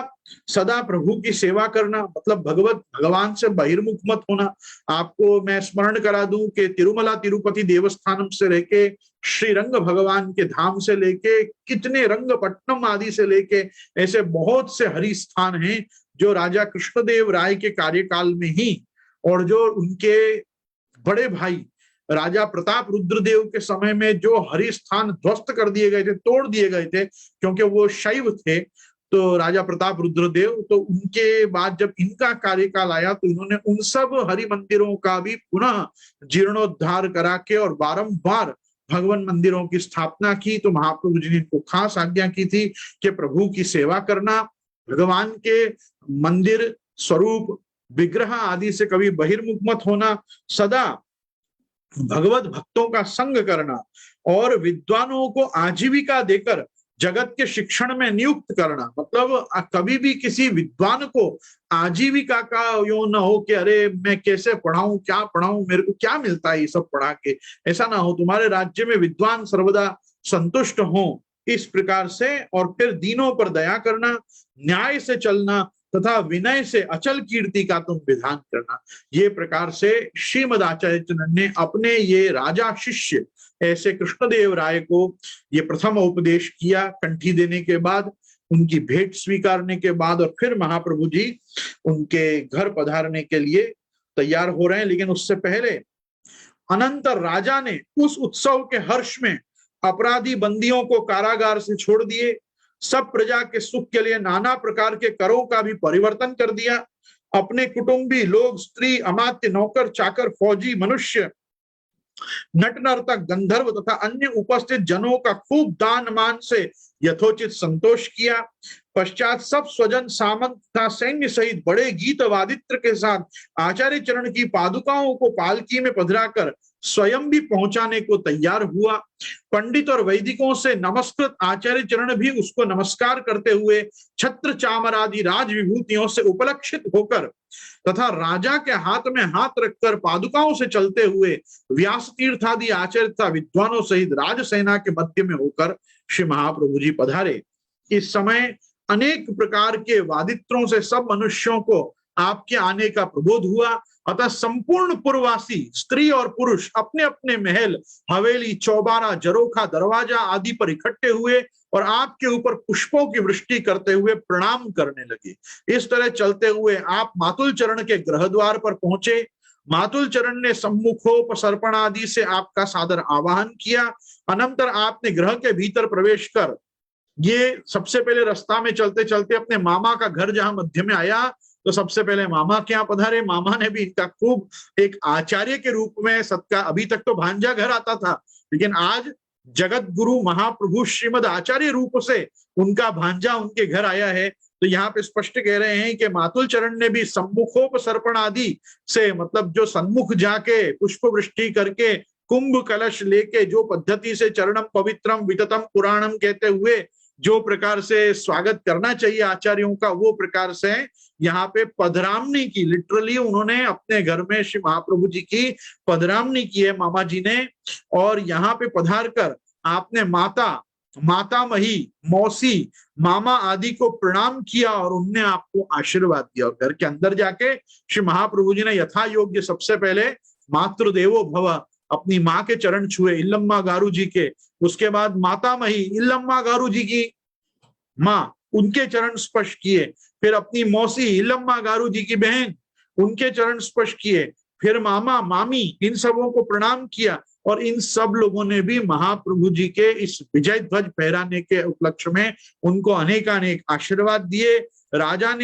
सदा प्रभु की सेवा करना, मतलब भगवान से बहिर्मुख मत होना। आपको मैं स्मरण करा दूं कि तिरुमला तिरुपति देवस्थानम से लेके श्रीरंग भगवान के धाम से लेके कितने रंगपट्टनम आदि से लेके ऐसे बहुत से हरि स्थान हैं जो राजा कृष्णदेव राय के कार्यकाल में ही, और जो उनके बड़े भाई राजा प्रताप रुद्रदेव के समय में जो हरि स्थान ध्वस्त कर दिए गए थे, तोड़ दिए गए थे, क्योंकि वो शैव थे, तो राजा प्रताप रुद्रदेव, तो उनके बाद जब इनका कार्यकाल आया तो इन्होंने उन सब हरि मंदिरों का भी पुनः जीर्णोद्धार करा के और बारंबार भगवान मंदिरों की स्थापना की। तो महाप्रभु जी ने इनको खास आज्ञा की थी कि प्रभु की सेवा करना, भगवान के मंदिर स्वरूप विग्रह आदि से कभी बहिर्मुख मत होना, सदा भगवत भक्तों का संग करना और विद्वानों को आजीविका देकर जगत के शिक्षण में नियुक्त करना। मतलब कभी भी किसी विद्वान को आजीविका का यो न हो कि अरे मैं कैसे पढ़ाऊं, क्या पढ़ाऊं, मेरे को क्या मिलता है ये सब पढ़ा के, ऐसा ना हो। तुम्हारे राज्य में विद्वान सर्वदा संतुष्ट हो, इस प्रकार से। और फिर दीनों पर दया करना, न्याय से चलना तथा विनय से अचल कीर्ति का तुम विधान करना। ये प्रकार से श्रीमद आचार्य चरण ने अपने ये राजा शिष्य ऐसे कृष्णदेव राय को ये प्रथम उपदेश किया। कंठी देने के बाद, उनकी भेंट स्वीकारने के बाद, और फिर महाप्रभु जी उनके घर पधारने के लिए तैयार हो रहे हैं। लेकिन उससे पहले अनंतर राजा ने उस उत्सव के हर्ष में अपराधी बंदियों को कारागार से छोड़ दिए, सब प्रजा के सुख के लिए नाना प्रकार के करों का भी परिवर्तन कर दिया, अपने कुटुंबी लोग, स्त्री, अमात्य, नौकर, चाकर, फौजी, मनुष्य, नट नर्तक, गंधर्व तथा अन्य उपस्थित जनों का खूब दान मान से यथोचित संतोष किया। पश्चात सब स्वजन सामंत तथा सैन्य सहित बड़े गीत वादित्र के साथ आचार्य चरण की पादुकाओं को पालकी में पधराकर स्वयं भी पहुंचाने को तैयार हुआ। पंडित और वैदिकों से नमस्कृत आचार्य चरण भी उसको नमस्कार करते हुए छत्र चामर आदि राज विभूतियों से उपलक्षित होकर तथा राजा के हाथ में हाथ रखकर पादुकाओं से चलते हुए व्यास तीर्थ आदि आचार्य तथा विद्वानों सहित राजसेना के मध्य में होकर श्री महाप्रभु जी पधारे। इस समय अनेक प्रकार के वादित्रों से सब मनुष्यों को आपके आने का प्रबोध हुआ। अतः संपूर्ण पुरवासी स्त्री और पुरुष अपने अपने महल, हवेली, चौबारा, जरोखा, दरवाजा आदि पर इकट्ठे हुए और आपके ऊपर पुष्पों की वृष्टि करते हुए प्रणाम करने लगे। इस तरह चलते हुए आप मातुल चरण के गृह द्वार पर पहुंचे। मातुल चरण ने सम्मुखोपसर्पण आदि से आपका सादर आवाहन किया। अनंतर आपने गृह के भीतर प्रवेश कर, ये सबसे पहले रास्ता में चलते चलते अपने मामा का घर जहां मध्य में आया, तो सबसे पहले मामा के यहाँ पधारे। मामा ने भी इनका खूब एक आचार्य के रूप में सत्कार, अभी तक तो भांजा घर आता था, लेकिन आज जगत गुरु महाप्रभु श्रीमद आचार्य रूप से उनका भांजा उनके घर आया है। तो यहाँ पे स्पष्ट कह रहे हैं कि मातुल चरण ने भी सम्मुखोपसर्पण आदि से, मतलब जो सन्मुख जाके पुष्प वृष्टि करके कुंभ कलश लेके जो पद्धति से चरणम पवित्रम विततम पुराणम कहते हुए जो प्रकार से स्वागत करना चाहिए आचार्यों का, वो प्रकार से यहाँ पे पधरामनी की, लिटरली उन्होंने अपने घर में श्री महाप्रभु जी की पधरामनी की है मामा जी ने। और यहाँ पे पधार कर आपने माता मही, मौसी, मामा आदि को प्रणाम किया और उनने आपको आशीर्वाद दिया। और घर के अंदर जाके श्री महाप्रभु जी ने यथा योग्य सबसे पहले मातृदेवो भव, अपनी माँ के चरण छुए, इल्लम्मा गारू जी के। उसके बाद माता मही, इल्लम्मा गारू जी की माँ, उनके चरण स्पर्श किए। फिर अपनी मौसी, इल्लम्मा गारू जी की बहन, उनके चरण स्पर्श किए। फिर मामा, मामी, इन सबों को प्रणाम किया। और इन सब लोगों ने भी महाप्रभु जी के इस विजय ध्वज फहराने के उपलक्ष्य में उनको अनेकानेक आशीर्वाद दिए। राजा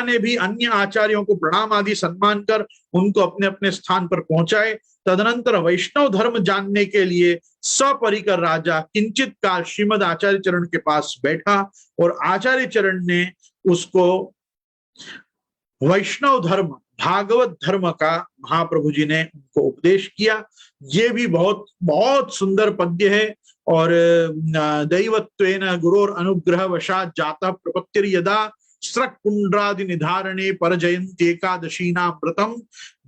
ने भी अन्य आचार्यों को प्रणाम आदि सम्मान कर उनको अपने अपने स्थान पर पहुंचाए। तदनंतर वैष्णव धर्म जानने के लिए सपरिकर राजा किंचित काल श्रीमद आचार्य चरण के पास बैठा और आचार्य चरण ने उसको वैष्णव धर्म, भागवत धर्म का महाप्रभु जी ने उनको उपदेश किया। ये भी बहुत बहुत सुंदर पद्य है। और दैवत्वेन गुरोर अनुग्रह वशात जाता प्रपत्तिर यदा स्रक पुंड्रादि निधारणे पर जयंती एकादशी नाम व्रतम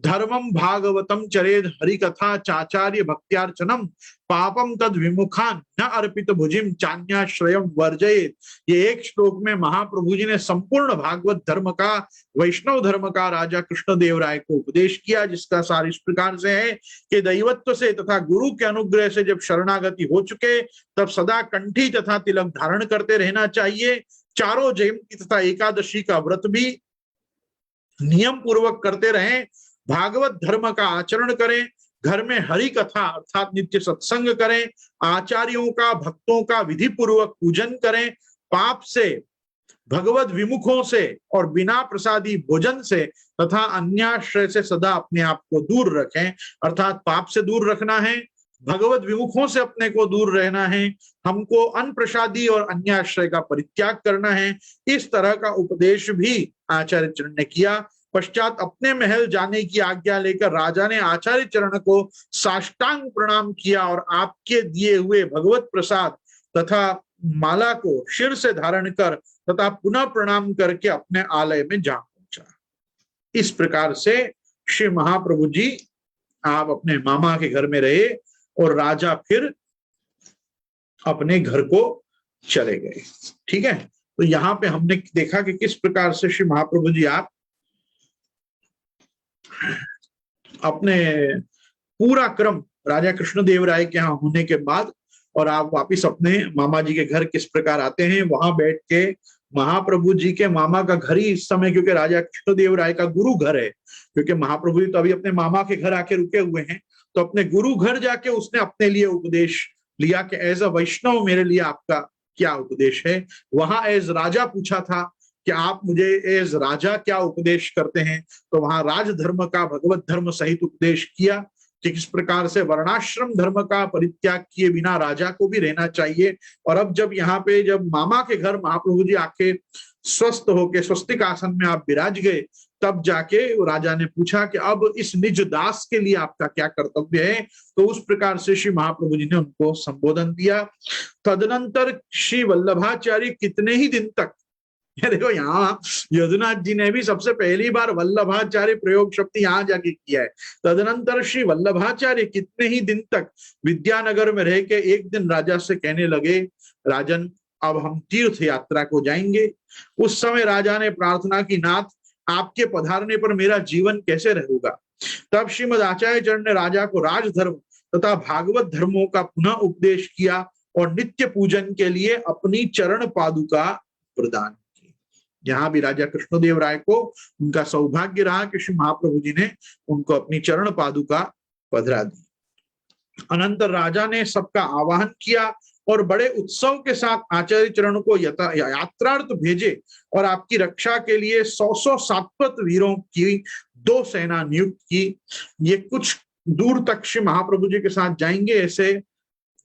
धर्मम भागवतम चरेद हरिकथा चाचार्य भक्त्यार्चनम पापम तद विमुखान न अर्पित भुजिम चान्याश्रयम वर्जयेत। ये एक श्लोक में महाप्रभु जी ने संपूर्ण भागवत धर्म का, वैष्णव धर्म का राजा कृष्णदेव राय को उपदेश किया, जिसका सार इस प्रकार से है कि दैवत्व से तथा गुरु के अनुग्रह से जब शरणागति हो चुके तब सदा कंठी तथा तिलक धारण करते रहना चाहिए। चारों जयंती तथा एकादशी का व्रत भी नियम पूर्वक करते रहें। भागवत धर्म का आचरण करें। घर में हरि कथा अर्थात नित्य सत्संग करें। आचार्यों का, भक्तों का विधि पूर्वक पूजन करें। पाप से, भगवत विमुखों से और बिना प्रसादी भोजन से तथा अन्याश्रय से सदा अपने आप को दूर रखें। अर्थात पाप से दूर रखना है, भगवत विमुखों से अपने को दूर रहना है, हमको अन्न प्रसादी और अन्याश्रय का परित्याग करना है। इस तरह का उपदेश भी आचार्य चरण ने किया। पश्चात अपने महल जाने की आज्ञा लेकर राजा ने आचार्य चरण को साष्टांग प्रणाम किया और आपके दिए हुए भगवत प्रसाद तथा माला को शिर से धारण कर तथा पुनः प्रणाम करके अपने आलय में जा पहुंचा। इस प्रकार से श्री महाप्रभु जी आप अपने मामा के घर में रहे और राजा फिर अपने घर को चले गए। ठीक है, तो यहाँ पे हमने देखा कि किस प्रकार से श्री महाप्रभु जी आप अपने पूरा क्रम राजा कृष्णदेव राय के यहाँ होने के बाद और आप वापिस अपने मामा जी के घर किस प्रकार आते हैं। वहां बैठ के महाप्रभु जी के मामा का घर ही इस समय, क्योंकि राजा कृष्णदेव राय का गुरु घर है, क्योंकि महाप्रभु जी तो अभी अपने मामा के घर आके रुके हुए हैं, तो अपने गुरु घर जाके उसने अपने लिए उपदेश लिया कि एज अ वैष्णव मेरे लिए आपका क्या उपदेश है। वहां एज राजा पूछा था कि आप मुझे एज राजा क्या उपदेश करते हैं, तो वहां राजधर्म का, भगवत धर्म सहित उपदेश किया कि किस प्रकार से वर्णाश्रम धर्म का परित्याग किए बिना राजा को भी रहना चाहिए। और अब जब यहाँ पे जब मामा के घर महाप्रभु जी आके स्वस्थ होके स्वस्तिक आसन में आप विराज गए, तब जाके राजा ने पूछा कि अब इस निज दास के लिए आपका क्या कर्तव्य है। तो उस प्रकार से श्री महाप्रभु जी ने उनको संबोधन दिया। तदनंतर श्री वल्लभाचार्य कितने ही दिन तक, देखो यहाँ यदुनाथ जी ने भी सबसे पहली बार वल्लभाचार्य प्रयोग शब्द यहाँ जाके किया है। तदनंतर श्री वल्लभाचार्य कितने ही दिन तक विद्यानगर में रह के एक दिन राजा से कहने लगे, राजन अब हम तीर्थ यात्रा को जाएंगे। उस समय राजा ने प्रार्थना की, नाथ आपके पधारने पर मेरा जीवन कैसे रहेगा। तब श्रीमद आचार्य चरण ने राजा को राजधर्म तथा भागवत धर्मों का पुनः उपदेश किया और नित्य पूजन के लिए अपनी चरण पादुका प्रदान की। यहाँ भी राजा कृष्णदेव राय को उनका सौभाग्य रहा कि श्री महाप्रभु जी ने उनको अपनी चरण पादुका पधरा दी। अनंतर राजा ने सबका आवाहन किया और बड़े उत्सव के साथ आचार्य चरण को यात्रार्थ भेजे और आपकी रक्षा के लिए 100 सात्वत वीरों की 2 सेना नियुक्त की। ये कुछ दूर तक श्री महाप्रभु जी के साथ जाएंगे, ऐसे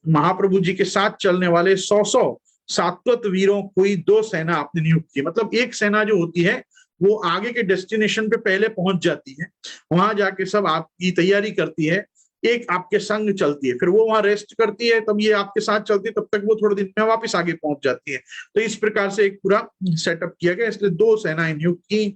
महाप्रभु जी के साथ चलने वाले 100 सात्वत वीरों कोई 2 सेना आपने नियुक्त की। मतलब एक सेना जो होती है वो आगे के डेस्टिनेशन पे पहले पहुंच जाती है, वहां जाके सब आपकी तैयारी करती है, एक आपके संग चलती है, फिर वो वहां रेस्ट करती है, तब ये आपके साथ चलती है, तब तक वो थोड़े दिन में वापस आगे पहुंच जाती है। तो इस प्रकार से एक पूरा सेटअप किया गया, इसलिए 2 सेनाएं नियुक्त की।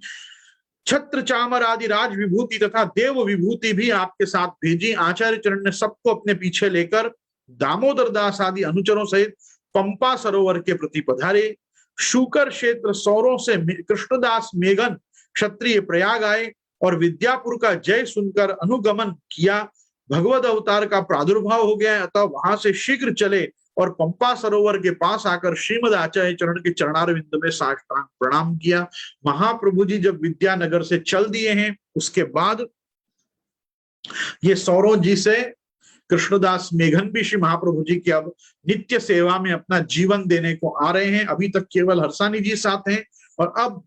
छत्र चामर आदि राज विभूति तथा देव विभूति भी आपके साथ भेजी। आचार्य चरण ने सबको अपने पीछे लेकर दामोदर दास आदि अनुचरों सहित पंपा सरोवर के प्रति पधारे। शूकर क्षेत्र सौरों से कृष्णदास मेघन क्षत्रिय प्रयाग आए और विद्यापुर का जय सुनकर अनुगमन किया। भगवत अवतार का प्रादुर्भाव हो गया, अतः वहां से शीघ्र चले और पंपा सरोवर के पास आकर श्रीमद आचार्य चरण के चरणारविंद में साष्टांग प्रणाम किया। महाप्रभु जी जब विद्यानगर से चल दिए हैं, उसके बाद ये सौरों जी से कृष्णदास मेघन भी श्री महाप्रभु जी की अब नित्य सेवा में अपना जीवन देने को आ रहे हैं। अभी तक केवल हर्षानी जी साथ हैं और अब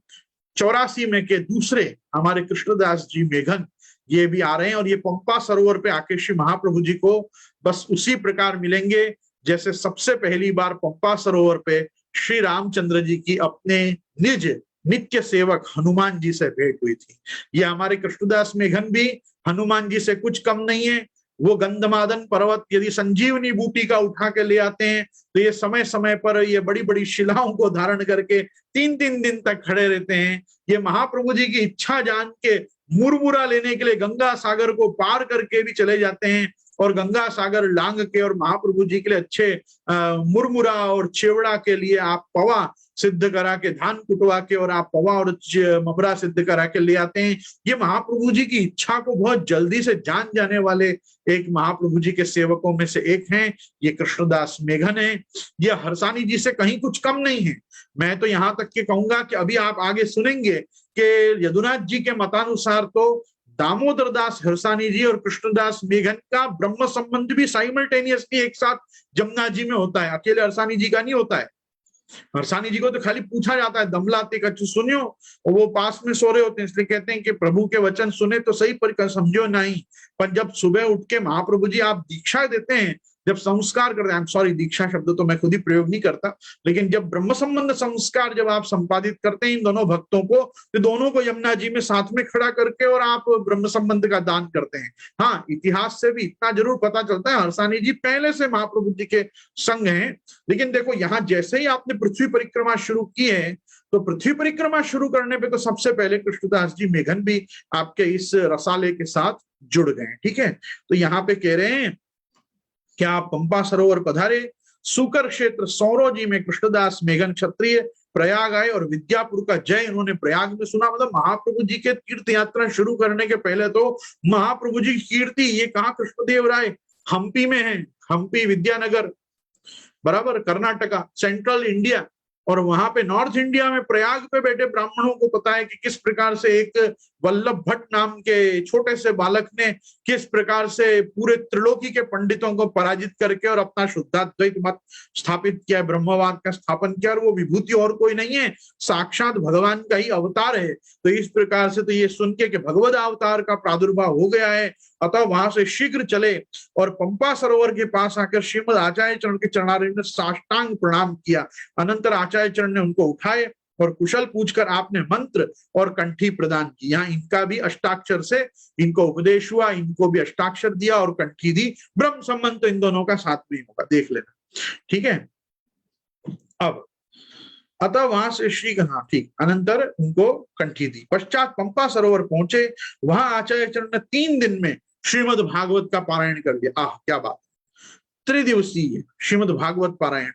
84 में के दूसरे हमारे कृष्णदास जी मेघन ये भी आ रहे हैं और ये पंपा सरोवर पे आके श्री महाप्रभु जी को बस उसी प्रकार मिलेंगे जैसे सबसे पहली बार पंपा सरोवर पे श्री रामचंद्र जी की अपने निज नित्य सेवक हनुमान जी से भेंट हुई थी। ये हमारे कृष्णदास मेघन भी हनुमान जी से कुछ कम नहीं है। वो गंधमादन पर्वत यदि संजीवनी बूटी का उठा के ले आते हैं तो ये समय समय पर ये बड़ी बड़ी शिलाओं को धारण करके 3-3 दिन तक खड़े रहते हैं। ये महाप्रभु जी की इच्छा जान के मुरमुरा लेने के लिए गंगा सागर को पार करके भी चले जाते हैं और गंगा सागर लांग के और महाप्रभु जी के लिए अच्छे मुरमुरा और चेवड़ा के लिए आप पवा सिद्ध करा के, धान कुटवा के और आप पवा और मबरा सिद्ध करा के ले आते हैं। ये महाप्रभु जी की इच्छा को बहुत जल्दी से जान जाने वाले एक महाप्रभु जी के सेवकों में से एक हैं। ये कृष्णदास मेघन है। ये हर्षानी जी से कहीं कुछ कम नहीं है। मैं तो यहां तक के कहूंगा कि अभी आप आगे सुनेंगे कि यदुनाथ जी के मतानुसार तो दामोदर दास हर्षानी जी और कृष्णदास मेघन का ब्रह्म संबंध भी साइमल्टेनियसली एक साथ जमुना जी में होता है, अकेले हर्षानी जी का नहीं होता है। हर्षानी जी को तो खाली पूछा जाता है दमलाते का सुनियो, और वो पास में सो रहे होते हैं, इसलिए कहते हैं कि प्रभु के वचन सुने तो सही पर समझो नहीं। पर जब सुबह उठ के महाप्रभु जी आप दीक्षा देते हैं, जब संस्कार करते हैं, आई एम सॉरी दीक्षा शब्द तो मैं खुद ही प्रयोग नहीं करता, लेकिन जब ब्रह्म संबंध संस्कार जब आप संपादित करते हैं इन दोनों भक्तों को, तो दोनों को यमुना जी में साथ में खड़ा करके और आप ब्रह्म संबंध का दान करते हैं। हाँ, इतिहास से भी इतना जरूर पता चलता है हर्षानी जी पहले से महाप्रभु जी के संग हैं। लेकिन देखो यहाँ जैसे ही आपने पृथ्वी परिक्रमा शुरू की है, तो पृथ्वी परिक्रमा शुरू करने पे तो सबसे पहले कृष्णदास जी मेघन भी आपके इस रसाले के साथ जुड़ गए। ठीक है, तो यहाँ पे कह रहे हैं क्या आप पंपा सरोवर पधारे। सुकर क्षेत्र सौरो जी में कृष्णदास मेघन क्षत्रिय प्रयाग आए और विद्यापुर का जय इन्होंने प्रयाग में सुना। मतलब महाप्रभु जी के तीर्थ यात्रा शुरू करने के पहले तो महाप्रभु जी की कीर्ति ये कहा कृष्णदेव राय हम्पी में है, हम्पी विद्यानगर बराबर कर्नाटका सेंट्रल इंडिया, और वहां पे नॉर्थ इंडिया में प्रयाग पे बैठे ब्राह्मणों को पता है कि किस प्रकार से एक वल्लभ भट्ट नाम के छोटे से बालक ने किस प्रकार से पूरे त्रिलोकी के पंडितों को पराजित करके और अपना शुद्धाद्वैत मत स्थापित किया, ब्रह्मवाद का स्थापन किया, और वो विभूति और कोई नहीं है, साक्षात भगवान का ही अवतार है। तो इस प्रकार से तो ये सुन के कि भगवद अवतार का प्रादुर्भाव हो गया है, अतः वहां से शीघ्र चले और पंपा सरोवर के पास आकर श्रीमद आचार्य चरण के चरणारविंद में साष्टांग प्रणाम किया। अनंतर आचार्य चरण ने उनको उठाए और कुशल पूछकर आपने मंत्र और कंठी प्रदान की। यहाँ इनका भी अष्टाक्षर से इनको उपदेश हुआ, इनको भी अष्टाक्षर दिया और कंठी दी। ब्रह्म संबंध तो इन दोनों का साथ में होगा, देख लेना। ठीक है, अब अतः वहां से श्री हाँ ठीक, अनंतर उनको कंठी दी। पश्चात पंपा सरोवर पहुंचे, वहां आचार्य चरण ने 3 दिन में श्रीमद् भागवत का पारायण कर दिया। आह क्या बात, त्रिदिवसीय श्रीमद् भागवत पारायण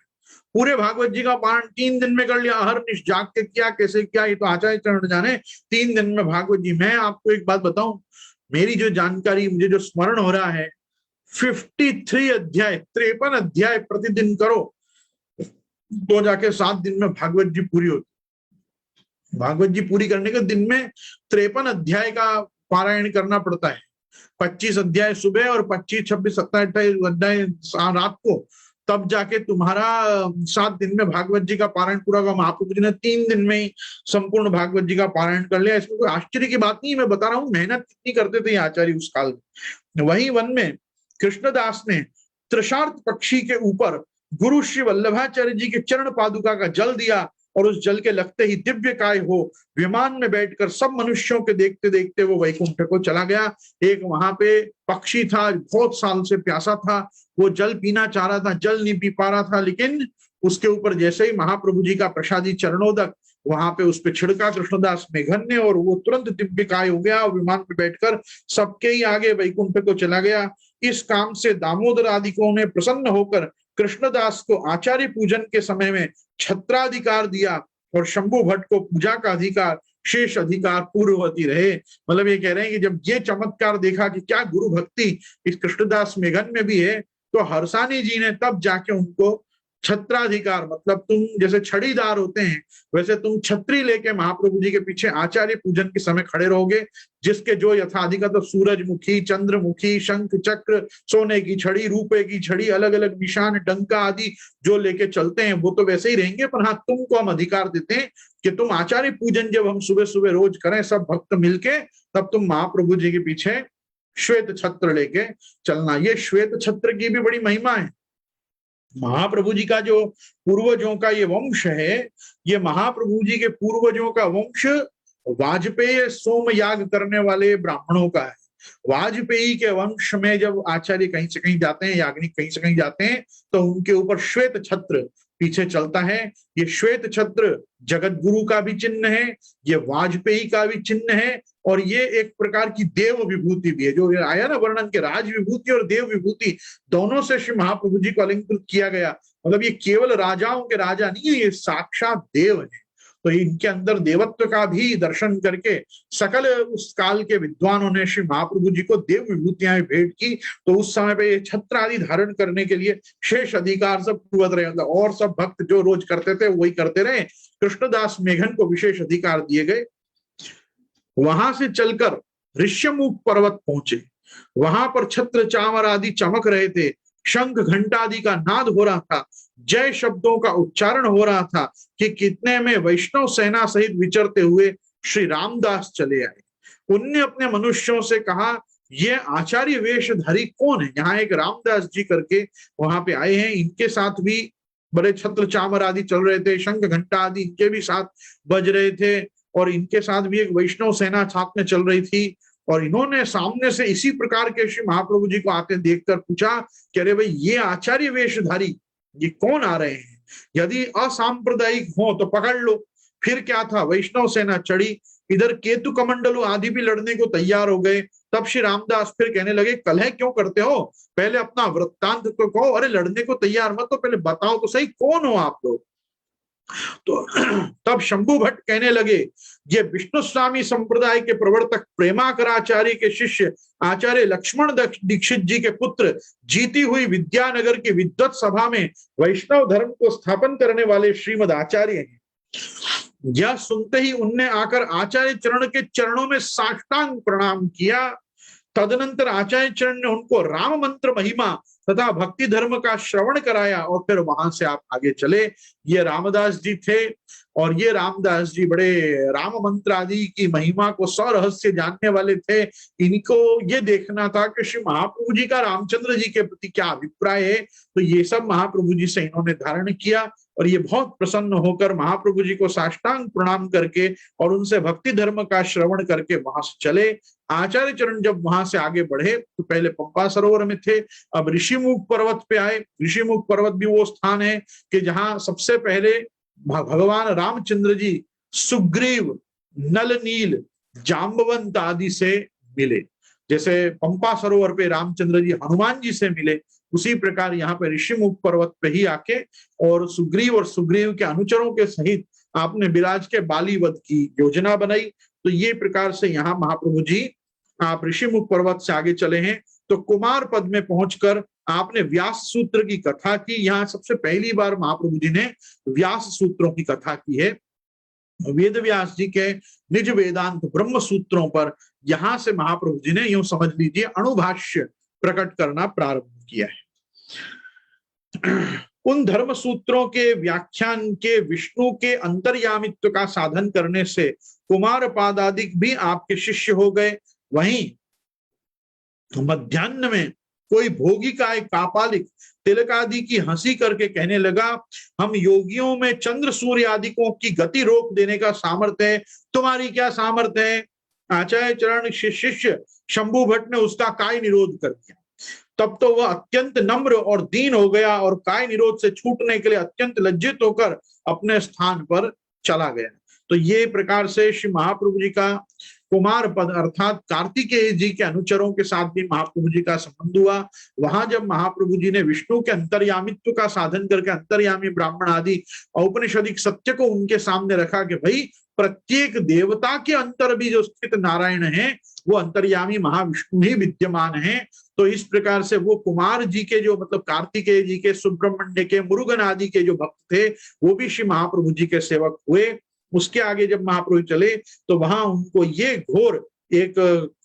पूरे भागवत जी का पारण 3 दिन में कर लिया, हर निश जाग के किया, कैसे किया ये तो आचार्य चरण जाने। 3 दिन में भागवत जी। मैं आपको एक बात बताऊं, मेरी जो जानकारी, मुझे जो स्मरण हो रहा है, 53 अध्याय, 53 अध्याय प्रतिदिन करो तो जाके 7 दिन में भागवत जी पूरी होती। भागवत जी पूरी करने के दिन में 53 अध्याय का पारायण करना पड़ता है। 25 अध्याय सुबह और 25, 26, 27, 28 अध्याय रात को, तब जाके तुम्हारा 7 दिन में भागवत जी का पारायण पूरा हुआ। महाप्रभु जी ने 3 दिन में ही संपूर्ण भागवत जी का पारायण कर लिया। इसमें कोई आश्चर्य की बात नहीं, मैं बता रहा हूँ मेहनत कितनी करते थे आचार्य उस काल में। वही वन में कृष्णदास ने त्रिशार्थ पक्षी के ऊपर गुरु श्री वल्लभाचार्य जी के चरण पादुका का जल दिया, और उस जल के लगते ही दिव्य काय हो विमान में बैठकर सब मनुष्यों के देखते देखते वो वैकुंठ को चला गया। एक वहां पे पक्षी था, बहुत साल से प्यासा था, वो जल पीना चाह रहा था, जल नहीं पी पा रहा था, लेकिन उसके ऊपर जैसे ही महाप्रभु जी का प्रसादी चरणोदक वहां पे उस पे छिड़का कृष्णदास मेघन ने, और वो तुरंत दिव्य काय हो गया और विमान पे बैठकर सबके ही आगे वैकुंठ को चला गया। इस काम से दामोदर आदिकों ने प्रसन्न होकर कृष्णदास को आचार्य पूजन के समय में छत्राधिकार दिया, और शंभु भट्ट को पूजा का अधिकार, शेष अधिकार पूर्ववती रहे। मतलब ये कह रहे हैं कि जब ये चमत्कार देखा कि क्या गुरु भक्ति इस कृष्णदास मेघन में भी है, तो हरसानी जी ने तब जाके उनको छत्राधिकार, मतलब तुम जैसे छड़ीदार होते हैं वैसे तुम छत्री लेके महाप्रभु जी के पीछे आचार्य पूजन के समय खड़े रहोगे, जिसके जो यथाधिकार तो सूरजमुखी, चंद्रमुखी, शंख चक्र, सोने की छड़ी, रूपे की छड़ी, अलग अलग निशान, डंका आदि जो लेके चलते हैं वो तो वैसे ही रहेंगे, पर हाँ तुमको हम अधिकार देते हैं कि तुम आचार्य पूजन जब हम सुबह सुबह रोज करें सब भक्त मिलके, तब तुम महाप्रभु जी के पीछे श्वेत छत्र लेके चलना। ये श्वेत छत्र की भी बड़ी महिमा है। महाप्रभु जी का जो पूर्वजों का ये वंश है, ये महाप्रभु जी के पूर्वजों का वंश वाजपेयी सोम याग करने वाले ब्राह्मणों का है। वाजपेयी के वंश में जब आचार्य कहीं से कहीं जाते हैं, याग्निक कहीं से कहीं जाते हैं, तो उनके ऊपर श्वेत छत्र पीछे चलता है। ये श्वेत छत्र जगत गुरु का भी चिन्ह है, ये वाजपेयी का भी चिन्ह है, और ये एक प्रकार की देव विभूति भी है। जो आया ना वर्णन के राज विभूति और देव विभूति दोनों से श्री महाप्रभु जी को अलंकृत किया गया। मतलब ये केवल राजाओं के राजा नहीं है, ये साक्षात देव है। तो इनके अंदर देवत्व का भी दर्शन करके सकल उस काल के विद्वानों ने श्री महाप्रभु जी को देव विभूतियां भेंट की। तो उस समय पे ये छत्र आदि धारण करने के लिए शेष अधिकार सब पूर्वत रहे, और सब भक्त जो रोज करते थे वही करते रहे। कृष्णदास मेघन को विशेष अधिकार दिए गए। वहां से चलकर ऋष्यमुख पर्वत पहुंचे। वहां पर छत्र चामर आदि चमक रहे थे, शंख घंटा आदि का नाद हो रहा था, जय शब्दों का उच्चारण हो रहा था कि कितने में वैष्णव सेना सहित विचरते हुए श्री रामदास चले आए। उनने अपने मनुष्यों से कहा, ये आचार्य वेशधारी कौन है? यहाँ एक रामदास जी करके वहां पे आए हैं, इनके साथ भी बड़े छत्र चामर आदि चल रहे थे, शंख घंटा आदि इनके भी साथ बज रहे थे, और इनके साथ भी एक वैष्णव सेना साथ में चल रही थी। और इन्होंने सामने से इसी प्रकार के श्री महाप्रभु जी को आते देखकर पूछा कि अरे भाई ये आचार्य वेशधारी ये कौन आ रहे हैं? यदि असांप्रदायिक हो तो पकड़ लो। फिर क्या था, वैष्णव सेना चढ़ी, इधर केतु कमंडलू आदि भी लड़ने को तैयार हो गए। तब श्री रामदास फिर कहने लगे, कलह क्यों करते हो? पहले अपना वृत्तांत तो कहो। अरे लड़ने को तैयार मत, तो पहले बताओ तो सही कौन हो आप लोग। तो तब शंभु भट्ट कहने लगे, ये विष्णु स्वामी संप्रदाय के प्रवर्तक प्रेमाकराचार्य के शिष्य आचार्य लक्ष्मण दीक्षित जी के पुत्र, जीती हुई विद्यानगर की विद्वत सभा में वैष्णव धर्म को स्थापन करने वाले श्रीमद आचार्य हैं। यह सुनते ही उनने आकर आचार्य चरण के चरणों में साष्टांग प्रणाम किया। तदनंतर आचार्य चरण ने उनको राम मंत्र महिमा तथा भक्ति धर्म का श्रवण कराया, और फिर वहां से आप आगे चले। ये रामदास जी थे, और ये रामदास जी बड़े राम मंत्र आदि की महिमा को स्वरहस्य जानने वाले थे। इनको ये देखना था कि श्री महाप्रभु जी का रामचंद्र जी के प्रति क्या अभिप्राय है। तो ये सब महाप्रभु जी से इन्होंने धारण किया, और ये बहुत प्रसन्न होकर महाप्रभु जी को साष्टांग प्रणाम करके और उनसे भक्ति धर्म का श्रवण करके वहां से चले। आचार्य चरण जब वहां से आगे बढ़े तो पहले पंपा सरोवर में थे, अब ऋषिमुख पर्वत पे आए। ऋषिमुख पर्वत भी वो स्थान है कि जहां सबसे पहले भगवान रामचंद्र जी सुग्रीव, नल नील, जाम्बवंत आदि से मिले। जैसे पंपा सरोवर पे रामचंद्र जी हनुमान जी से मिले, उसी प्रकार यहाँ पे ऋषिमुख पर्वत पे ही आके और सुग्रीव के अनुचरों के सहित आपने विराज के बाली वध की योजना बनाई। तो ये प्रकार से यहाँ महाप्रभु जी आप ऋषिमुख पर्वत से आगे चले हैं, तो कुमार पद में पहुंचकर आपने व्यास सूत्र की कथा की। यहाँ सबसे पहली बार महाप्रभु जी ने व्यास सूत्रों की कथा की है। वेद व्यास जी के निज वेदांत ब्रह्म सूत्रों पर यहां से महाप्रभु जी ने यूं समझ लीजिए अणुभाष्य प्रकट करना प्रारंभ किया है। उन धर्म सूत्रों के व्याख्यान के विष्णु के अंतर्यामित्व का साधन करने से कुमार पादादिक भी आपके शिष्य हो गए। वहीं मध्याह्न में कोई भोगी का एक कापालिक तिलक आदि की हंसी करके कहने लगा, हम योगियों में चंद्र सूर्य आदिकों की गति रोक देने का सामर्थ्य है, तुम्हारी क्या सामर्थ्य है? आचार्य चरण शिष्य शंभु भट्ट ने उसका काय निरोध कर दिया। तब तो वह अत्यंत नम्र और दीन हो गया और काय निरोध से छूटने के लिए अत्यंत लज्जित होकर अपने स्थान पर चला गया। तो ये प्रकार से श्री महाप्रभु जी का कुमार पद अर्थात कार्तिकेय जी के अनुचरों के साथ भी महाप्रभु जी का संबंध हुआ। वहां जब महाप्रभु जी ने विष्णु के अंतर्यामित्व का साधन करके अंतर्यामी ब्राह्मण आदि औपनिषदिक सत्य को उनके सामने रखा कि भाई प्रत्येक देवता के अंतर भी जो स्थित नारायण है वो अंतर्यामी महाविष्णु ही विद्यमान है। तो इस प्रकार से वो कुमार जी के जो मतलब कार्तिकेय जी के, सुब्रह्मण्य के, मुरुगन आदि के जो भक्त थे वो भी श्री महाप्रभु जी के सेवक हुए। उसके आगे जब महाप्रभु चले तो वहां उनको ये घोर एक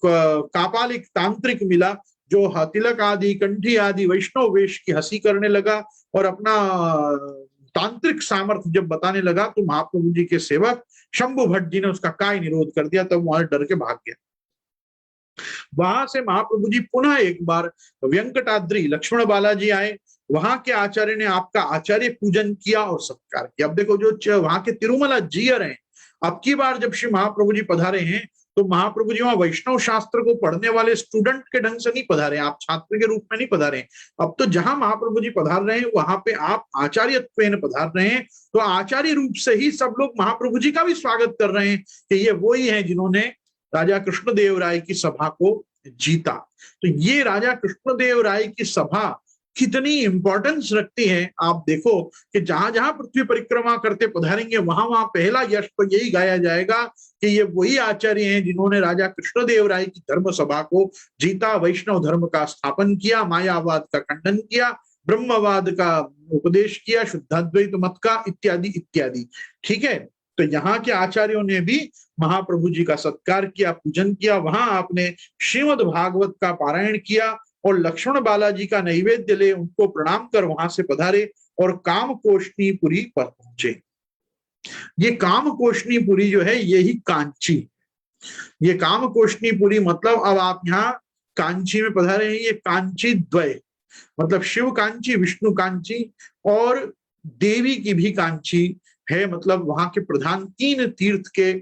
कापालिक तांत्रिक मिला जो तिलक आदि कंठी आदि वैष्णव वेश की हंसी करने लगा और अपना तांत्रिक सामर्थ्य जब बताने लगा तो महाप्रभु जी के सेवक शंभु भट्ट जी ने उसका काय निरोध कर दिया। तब वहां डर के भाग गया। वहां से महाप्रभु जी पुनः एक बार व्यंकटाद्रि लक्ष्मण बालाजी आए। वहां के आचार्य ने आपका आचार्य पूजन किया और सत्कार किया। अब देखो जो वहां के तिरुमला जीयर हैं, अब की बार जब श्री महाप्रभु जी पधारे हैं तो महाप्रभु जी वहां वैष्णव शास्त्र को पढ़ने वाले स्टूडेंट के ढंग से नहीं पधारे, आप छात्र के रूप में नहीं पधारे। अब तो जहां महाप्रभु जी पधार रहे हैं वहां पे आप आचार्यत्वेन पधार रहे हैं। तो आचार्य रूप से ही सब लोग महाप्रभु जी का भी स्वागत कर रहे हैं कि ये वही है जिन्होंने राजा कृष्णदेव राय की सभा को जीता। तो ये राजा कृष्णदेव राय की सभा कितनी इंपॉर्टेंस रखती है। आप देखो कि जहां जहां पृथ्वी परिक्रमा करते पधारेंगे वहां वहां पहला यश तो यही गाया जाएगा कि ये वही आचार्य हैं जिन्होंने राजा कृष्णदेव राय की धर्म सभा को जीता, वैष्णव धर्म का स्थापन किया, मायावाद का खंडन किया, ब्रह्मवाद का उपदेश किया, शुद्धाद्वैत मत का इत्यादि इत्यादि। ठीक है, तो यहाँ के आचार्यों ने भी महाप्रभु जी का सत्कार किया, पूजन किया। वहां आपने श्रीमद् भागवत का पारायण किया और लक्ष्मण बालाजी का नैवेद्य ले उनको प्रणाम कर वहां से पधारे और कामकोष्णीपुरी पर पहुंचे। ये कामकोष्णीपुरी जो है यही कांची, ये कामकोष्णीपुरी मतलब अब आप यहाँ कांची में पधारे हैं। ये कांची द्वय मतलब शिव कांची, विष्णु कांची और देवी की भी कांची है। मतलब वहां के प्रधान 3 तीर्थ के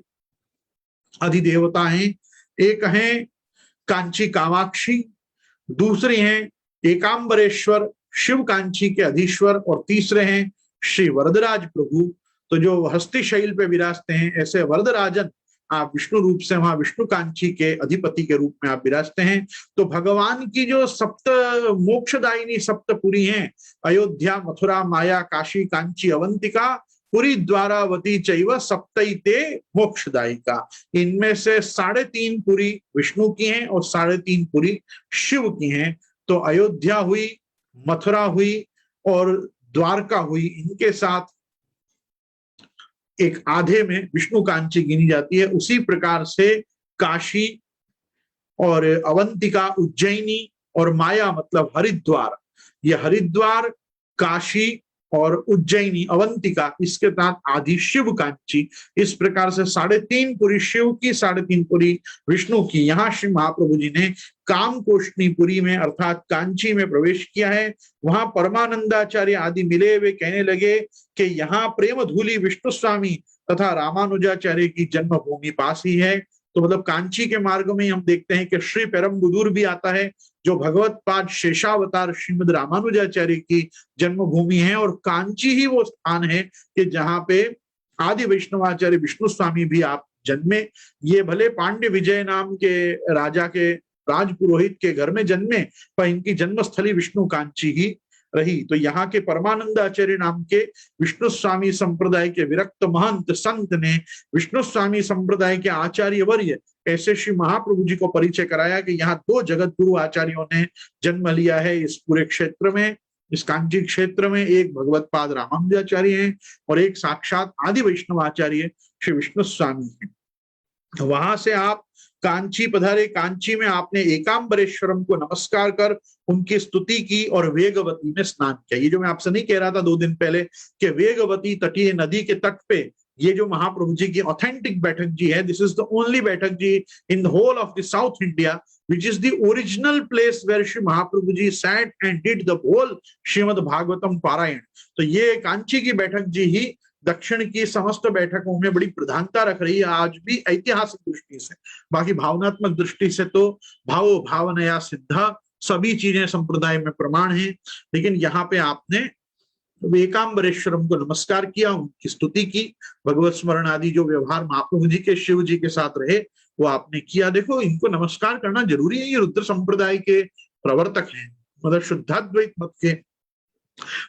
अधिदेवता हैं। एक है कांची कामाक्षी, दूसरे हैं एकांबरेश्वर शिव कांची के अधीश्वर और तीसरे हैं श्री वरदराज प्रभु। तो जो हस्ती शैल पे विराजते हैं ऐसे वरदराजन आप विष्णु रूप से वहां विष्णु कांची के अधिपति के रूप में आप विराजते हैं। तो भगवान की जो सप्त मोक्षदायिनी सप्तपुरी हैं, अयोध्या, मथुरा, माया, काशी, कांची, अवंतिका, पुरी, द्वारावती चैव सप्तैते मोक्षदायिका। इनमें से 3.5 पुरी विष्णु की हैं और 3.5 पुरी शिव की हैं। तो अयोध्या हुई, मथुरा हुई और द्वारका हुई, इनके साथ एक आधे में विष्णु कांची गिनी जाती है। उसी प्रकार से काशी और अवंतिका, उज्जैनी और माया मतलब हरिद्वार, ये हरिद्वार, काशी और उज्जैनी, अवंतिका, इसके साथ आदि शिव कांची। इस प्रकार से 3.5 पुरी शिव की, 3.5 पुरी विष्णु की। यहाँ श्री महाप्रभु जी ने कामकोष्णीपुरी में अर्थात कांची में प्रवेश किया है। वहां परमानंदाचार्य आदि मिले हुए कहने लगे कि यहाँ प्रेम धूली विष्णु स्वामी तथा रामानुजाचार्य की जन्मभूमि पास ही है। तो मतलब कांची के मार्ग में हम देखते हैं कि श्री पेरम्बुदूर भी आता है जो भगवत पाद शेषावतार श्रीमद रामानुजाचार्य की जन्मभूमि है। और कांची ही वो स्थान है कि जहां पे आदि वैष्णवाचार्य विष्णु स्वामी भी आप जन्मे। ये भले पांड्य विजय नाम के राजा के राजपुरोहित के घर में जन्मे, पर इनकी जन्मस्थली विष्णु कांची ही रही। तो यहाँ के परमानंद आचार्य नाम के विष्णु स्वामी संप्रदाय के विरक्त महंत संत ने विष्णु स्वामी संप्रदाय के आचार्य वर्य ऐसे श्री महाप्रभु जी को परिचय कराया कि यहाँ दो जगत गुरु आचार्यों ने जन्म लिया है इस पूरे क्षेत्र में, इस कांची क्षेत्र में। एक भगवत पाद रामानुजाचार्य हैं और एक साक्षात आदि वैष्णव आचार्य श्री विष्णु स्वामी हैं। वहां से आप कांची पधारे। कांची में आपने एकांबरेश्वरम को नमस्कार कर उनकी स्तुति की और वेगवती में स्नान किया। ये जो मैं आपसे नहीं कह रहा था 2 दिन पहले कि वेगवती तटीय नदी के तट पे ये जो महाप्रभु जी की ऑथेंटिक बैठक जी है, this is the only baithak ji in the whole of the south India which is the original place where Shri Mahaprabhu ji sat and did the whole Srimad Bhagavatam पारायण। तो ये कांची की बैठक जी ही दक्षिण की समस्त बैठकों में बड़ी प्रधानता रख रही है आज भी ऐतिहासिक दृष्टि से। बाकी भावनात्मक दृष्टि से तो भावो भावनया सिद्धा सभी चीजें संप्रदाय में प्रमाण हैं, लेकिन यहाँ पे आपने एकांबरेश्वरम को नमस्कार किया, उनकी स्तुति की, भगवत स्मरण आदि जो व्यवहार महाप्रभु जी के शिव जी के साथ रहे वो आपने किया। देखो इनको नमस्कार करना जरूरी है, ये रुद्र संप्रदाय के प्रवर्तक हैं, मतलब शुद्धाद्वैत मत के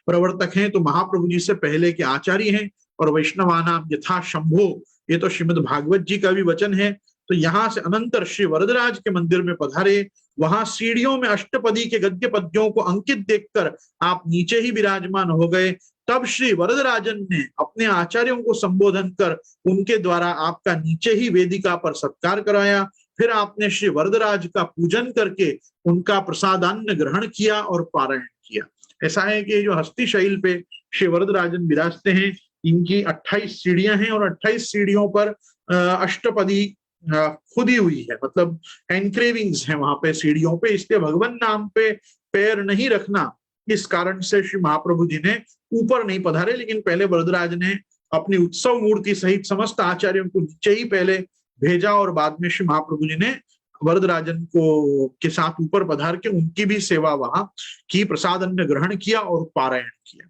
प्रवर्तक हैं, तो महाप्रभु जी से पहले के आचार्य हैं। और वैष्णवानाम यथा शंभो, ये तो श्रीमद् भागवत जी का भी वचन है। तो यहाँ से अनंतर श्री वरदराज के मंदिर में पधारे, वहां सीढ़ियों में अष्टपदी के गद्य पद्यों को अंकित देखकर आप नीचे ही विराजमान हो गए। तब श्री वरदराजन ने अपने आचार्यों को संबोधन कर उनके द्वारा आपका नीचे ही वेदिका पर सत्कार कराया। फिर आपने श्री वरदराज का पूजन करके उनका प्रसादान्न ग्रहण किया और पारायण किया। ऐसा है कि जो हस्ती शैल पे श्री वरदराजन विराजते हैं, इनकी 28 सीढ़ियां हैं और 28 सीढ़ियों पर अष्टपदी खुदी हुई है, मतलब एनक्रेविंग्स हैं वहां पे सीढ़ियों पे, इसलिए भगवान नाम पे पैर नहीं रखना, इस कारण से श्री महाप्रभु जी ने ऊपर नहीं पधारे। लेकिन पहले वरदराज ने अपनी उत्सव मूर्ति सहित समस्त आचार्यों को नीचे ही पहले भेजा और बाद में श्री महाप्रभु जी ने वरदराजन को के साथ ऊपर पधार के उनकी भी सेवा वहां की, प्रसाद अन्न ग्रहण किया और पारायण किया।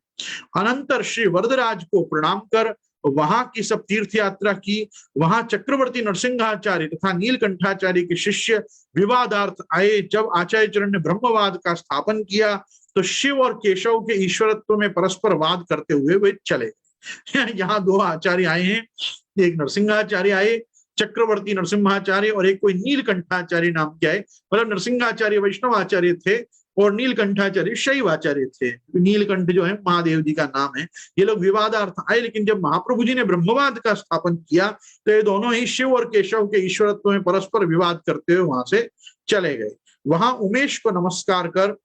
अनंतर श्री वरदराज को प्रणाम कर वहां की सब तीर्थ यात्रा की। वहां चक्रवर्ती नरसिंहाचार्य तथा नीलकंठाचार्य के शिष्य विवादार्थ आए। जब आचार्य चरण ने ब्रह्मवाद का स्थापन किया तो शिव और केशव के ईश्वरत्व में परस्पर वाद करते हुए वे चले। यहाँ 2 आचार्य आए हैं, एक नरसिंहाचार्य आए, चक्रवर्ती नरसिंहाचार्य, और एक कोई नीलकंठाचार्य नाम के आए। मतलब नरसिंहाचार्य वैष्णव आचार्य थे और नीलकंठाचार्य शैव आचार्य थे। नीलकंठ जो है महादेव जी का नाम है। ये लोग विवादार्थ आए, लेकिन जब महाप्रभु जी ने ब्रह्मवाद का स्थापन किया तो ये दोनों ही शिव और केशव के ईश्वरत्व में परस्पर विवाद करते हुए वहां से चले गए। वहां उमेश को नमस्कार कर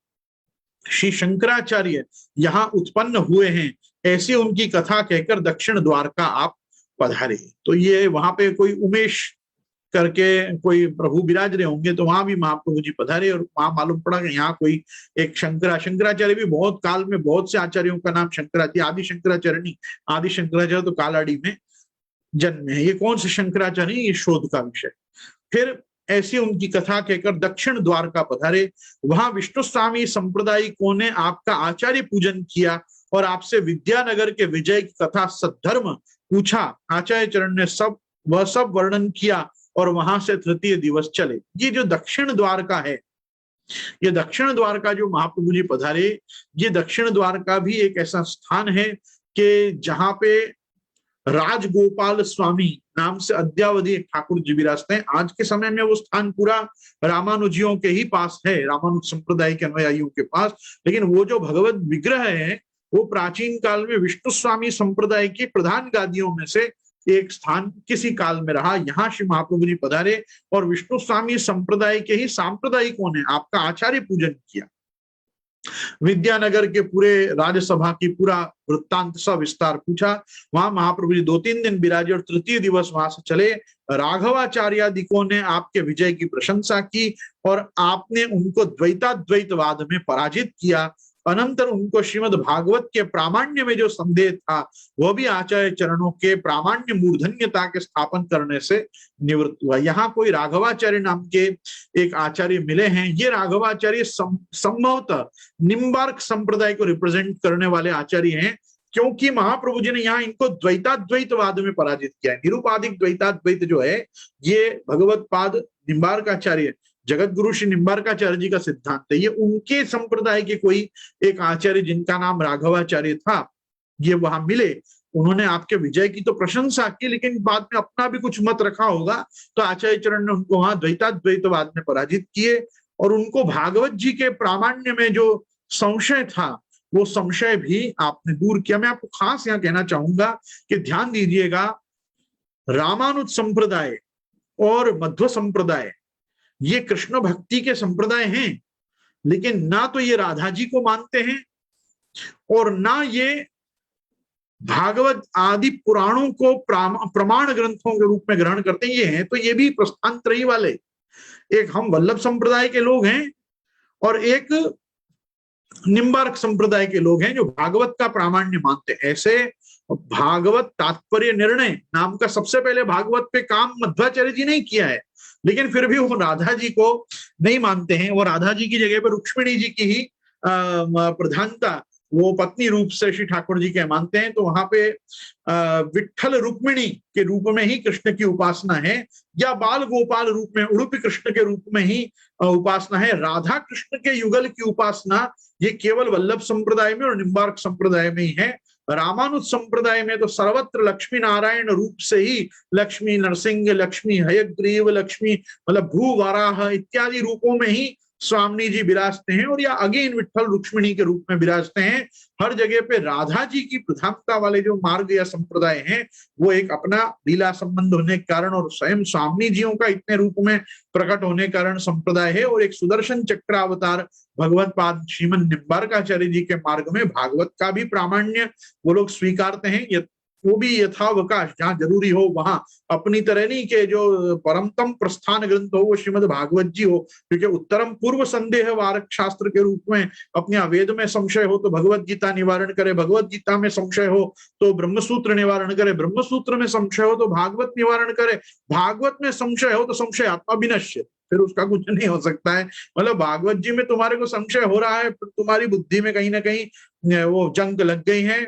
श्री शंकराचार्य यहाँ उत्पन्न हुए हैं, ऐसी उनकी कथा कहकर दक्षिण द्वारका आप पधारे। तो ये वहां पे कोई उमेश करके कोई प्रभु विराज रहे होंगे, तो वहां भी महाप्रभु जी पधारे और वहां मालूम पड़ा कि यहाँ कोई एक शंकराचार्य भी बहुत काल में बहुत से आचार्यों का नाम शंकराचार्य, आदि शंकराचार्य नहीं, आदि शंकराचार्य तो कालाड़ी में जन्मे है। ये कौन से शंकराचार्य, ये शोध का विषय। फिर ऐसी उनकी कथा कहकर दक्षिण द्वारका पधारे। वहां विष्णु स्वामी संप्रदायिकों ने आपका आचार्य पूजन किया और आपसे विद्यानगर के विजय की कथा सद्धर्म पूछा। आचार्य चरण ने वह सब वर्णन किया और वहां से तृतीय दिवस चले। ये जो दक्षिण द्वारका है, ये दक्षिण द्वारका जो महाप्रभु जी पधारे, ये दक्षिण द्वारका भी एक ऐसा स्थान है कि जहां पे राजगोपाल स्वामी नाम से अद्यावधि ठाकुर जी विराजते हैं। आज के समय में वो स्थान पूरा रामानुजियों के ही पास है, रामानुज संप्रदाय के अनुयायियों के पास, लेकिन वो जो भगवत विग्रह है वो प्राचीन काल में विष्णु स्वामी संप्रदाय की प्रधान गादियों में से एक स्थान किसी काल में रहा। यहाँ श्री महाप्रभु जी पधारे और विष्णु स्वामी संप्रदाय के ही सांप्रदायिकों ने आपका आचार्य पूजन किया। विद्यानगर के पूरे राज्यसभा की पूरा वृत्तांत सा विस्तार पूछा। वहां महाप्रभु जी 2-3 दिन विराजे और तृतीय दिवस वहां से चले। राघवाचार्यादिकों ने आपके विजय की प्रशंसा की और आपने उनको द्वैताद्वैतवाद में पराजित किया। अनंतर उनको श्रीमद् भागवत के प्रामाण्य में जो संदेह था वह भी आचार्य चरणों के प्रामाण्य मूर्धन्यता के स्थापन करने से निवृत्त हुआ। यहाँ कोई राघवाचार्य नाम के एक आचार्य मिले हैं। ये राघवाचार्य संभवतः निम्बार्क संप्रदाय को रिप्रेजेंट करने वाले आचार्य हैं, क्योंकि महाप्रभु जी ने यहाँ इनको द्वैताद्वैतवाद में पराजित किया है। निरुपाधिक द्वैताद्वैत जो है ये भगवत पाद निम्बार्क आचार्य जगत गुरु श्री निम्बारकाचार्य जी का सिद्धांत है। ये उनके संप्रदाय के कोई एक आचार्य जिनका नाम राघवाचार्य था, ये वहां मिले, उन्होंने आपके विजय की तो प्रशंसा की, लेकिन बाद में अपना भी कुछ मत रखा होगा, तो आचार्य चरण ने उनको वहां द्वैताद्वैतवाद में पराजित किए। और उनको भागवत जी के प्रामाण्य में जो संशय था, वो संशय भी आपने दूर किया। मैं आपको खास यहाँ कहना चाहूंगा कि ध्यान दीजिएगा, रामानुज संप्रदाय और मध्व संप्रदाय ये कृष्ण भक्ति के संप्रदाय हैं, लेकिन ना तो ये राधा जी को मानते हैं और ना ये भागवत आदि पुराणों को प्रमाण ग्रंथों के रूप में ग्रहण करते हैं। ये हैं तो ये भी प्रस्थानत्रयी वाले, एक हम वल्लभ संप्रदाय के लोग हैं और एक निम्बार्क संप्रदाय के लोग हैं जो भागवत का प्रामाण्य मानते हैं। ऐसे भागवत तात्पर्य निर्णय नाम का सबसे पहले भागवत पे काम मध्वाचार्य जी ने किया है, लेकिन फिर भी वो राधा जी को नहीं मानते हैं। वो राधा जी की जगह पर रुक्मिणी जी की ही प्रधानता वो पत्नी रूप से श्री ठाकुर जी के मानते हैं। तो वहां पे विठ्ठल रुक्मिणी के रूप में ही कृष्ण की उपासना है, या बाल गोपाल रूप में उड़ुपी कृष्ण के रूप में ही उपासना है। राधा कृष्ण के युगल की उपासना ये केवल वल्लभ संप्रदाय में और निम्बार्क संप्रदाय में ही है। रामानुज संप्रदाय में तो सर्वत्र लक्ष्मी नारायण रूप से ही लक्ष्मी नरसिंह, लक्ष्मी हयग्रीव, लक्ष्मी मतलब भू वराह इत्यादि रूपों में ही स्वामी जी विराजते हैं, और या अगेन विठ्ठल रुक्मिणी के रूप में विराजते हैं। हर जगह पे राधा जी की प्रधानता वाले जो मार्ग या संप्रदाय हैं, वो एक अपना लीला संबंध होने के कारण और स्वयं स्वामी जियों का इतने रूप में प्रकट होने के कारण संप्रदाय है। और एक सुदर्शन चक्रावतार भगवत पाद श्रीमन निम्बारकाचार्य जी के मार्ग में भागवत का भी प्रामाण्य वो लोग स्वीकारते हैं। वो भी यथावकाश जहां जरूरी हो वहां, अपनी तरह नहीं के जो परमतम प्रस्थान ग्रंथ हो वो श्रीमद् भागवत जी हो, क्योंकि उत्तरम पूर्व संदेह वारक शास्त्र के रूप में अपने वेद में संशय हो तो भगवत गीता निवारण करे, भगवत गीता में संशय हो तो ब्रह्मसूत्र निवारण करे, ब्रह्मसूत्र में संशय हो तो भागवत निवारण करे, भागवत में संशय हो तो संशय आत्मा विनश्य, फिर उसका कुछ नहीं हो सकता है। मतलब भागवत जी में तुम्हारे को संशय हो रहा है, तुम्हारी बुद्धि में कहीं ना कहीं वो जंग लग गई है,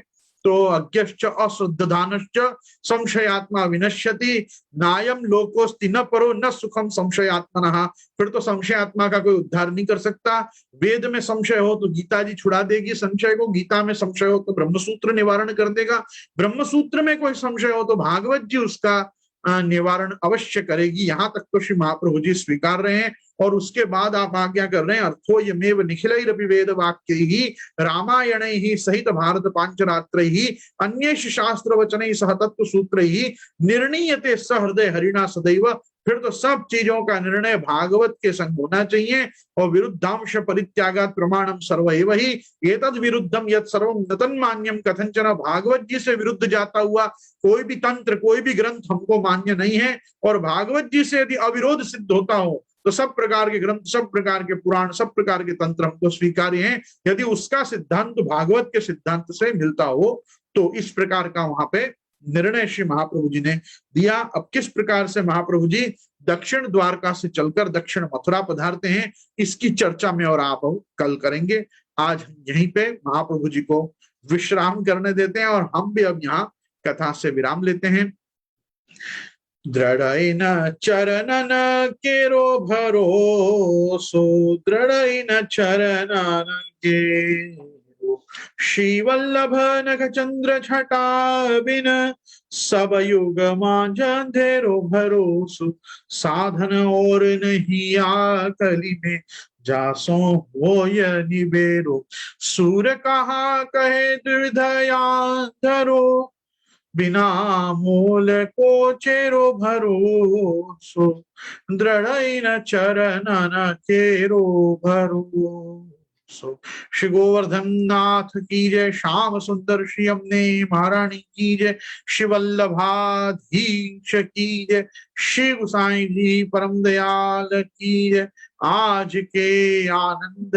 तो अज्ञश्च अश्रद्धानश्च संशयात्मा विनश्यति नायम लोकोस्ति न परो न सुखम संशयात्मनः। फिर तो संशय आत्मा का कोई उद्धार नहीं कर सकता। वेद में संशय हो तो गीता जी छुड़ा देगी संशय को, गीता में संशय हो तो ब्रह्मसूत्र निवारण कर देगा, ब्रह्मसूत्र में कोई संशय हो तो भागवत जी उसका निवारण अवश्य करेगी। यहां तक तो श्री महाप्रभु जी स्वीकार रहे हैं। और उसके बाद आप आज्ञा कर रहे हैं, अर्थो यमेव निखिलैरपि वेद वाक्यैहि रामायणैहि सहित भारत पांचरात्रैहि अन्येषु शास्त्र वचनैहि सह तत्व सूत्रैहि निर्णीयते सहृदय हरिणा सदैव। फिर तो सब चीजों का निर्णय भागवत के संग होना चाहिए। और विरुद्धांश परित्यागात् प्रमाणम सर्वैव हि एतद् विरुद्धम यत् सर्वं न तन्मान्यम कथंचन। भागवत जी से विरुद्ध जाता हुआ कोई भी तंत्र कोई भी ग्रंथ हमको मान्य नहीं है। और भागवत जी से यदि अविरोध सिद्ध होता हो तो सब प्रकार के ग्रंथ, सब प्रकार के पुराण, सब प्रकार के तंत्र हमको स्वीकार्य हैं, यदि उसका सिद्धांत भागवत के सिद्धांत से मिलता हो। तो इस प्रकार का वहां पे निर्णय श्री महाप्रभु जी ने दिया। अब किस प्रकार से महाप्रभु जी दक्षिण द्वारका से चलकर दक्षिण मथुरा पधारते हैं, इसकी चर्चा में और आप कल करेंगे। आज यहीं पे महाप्रभु जी को विश्राम करने देते हैं और हम भी अब यहाँ कथा से विराम लेते हैं। दृढ़ चरणन केरो भरोसो, दृढ़ चरणन केरो श्री वल्लभ नख चंद्र छटा बिन सब युग मांझेरो भरोसो। साधन और नहीं आकली में जासो हो निबेरो। सूर कहा कहे द्विधया धरो बिना मूल को चेरो भरोसो। दृढ़ चरणन केरो भरोसो। श्री गोवर्धन नाथ की जय, श्याम सुंदर श्री अम्ने महारानी की जय, श्री वल्लभाधीश की जय, श्री गोसाई जी परम दयाल की जय। आज के आनंद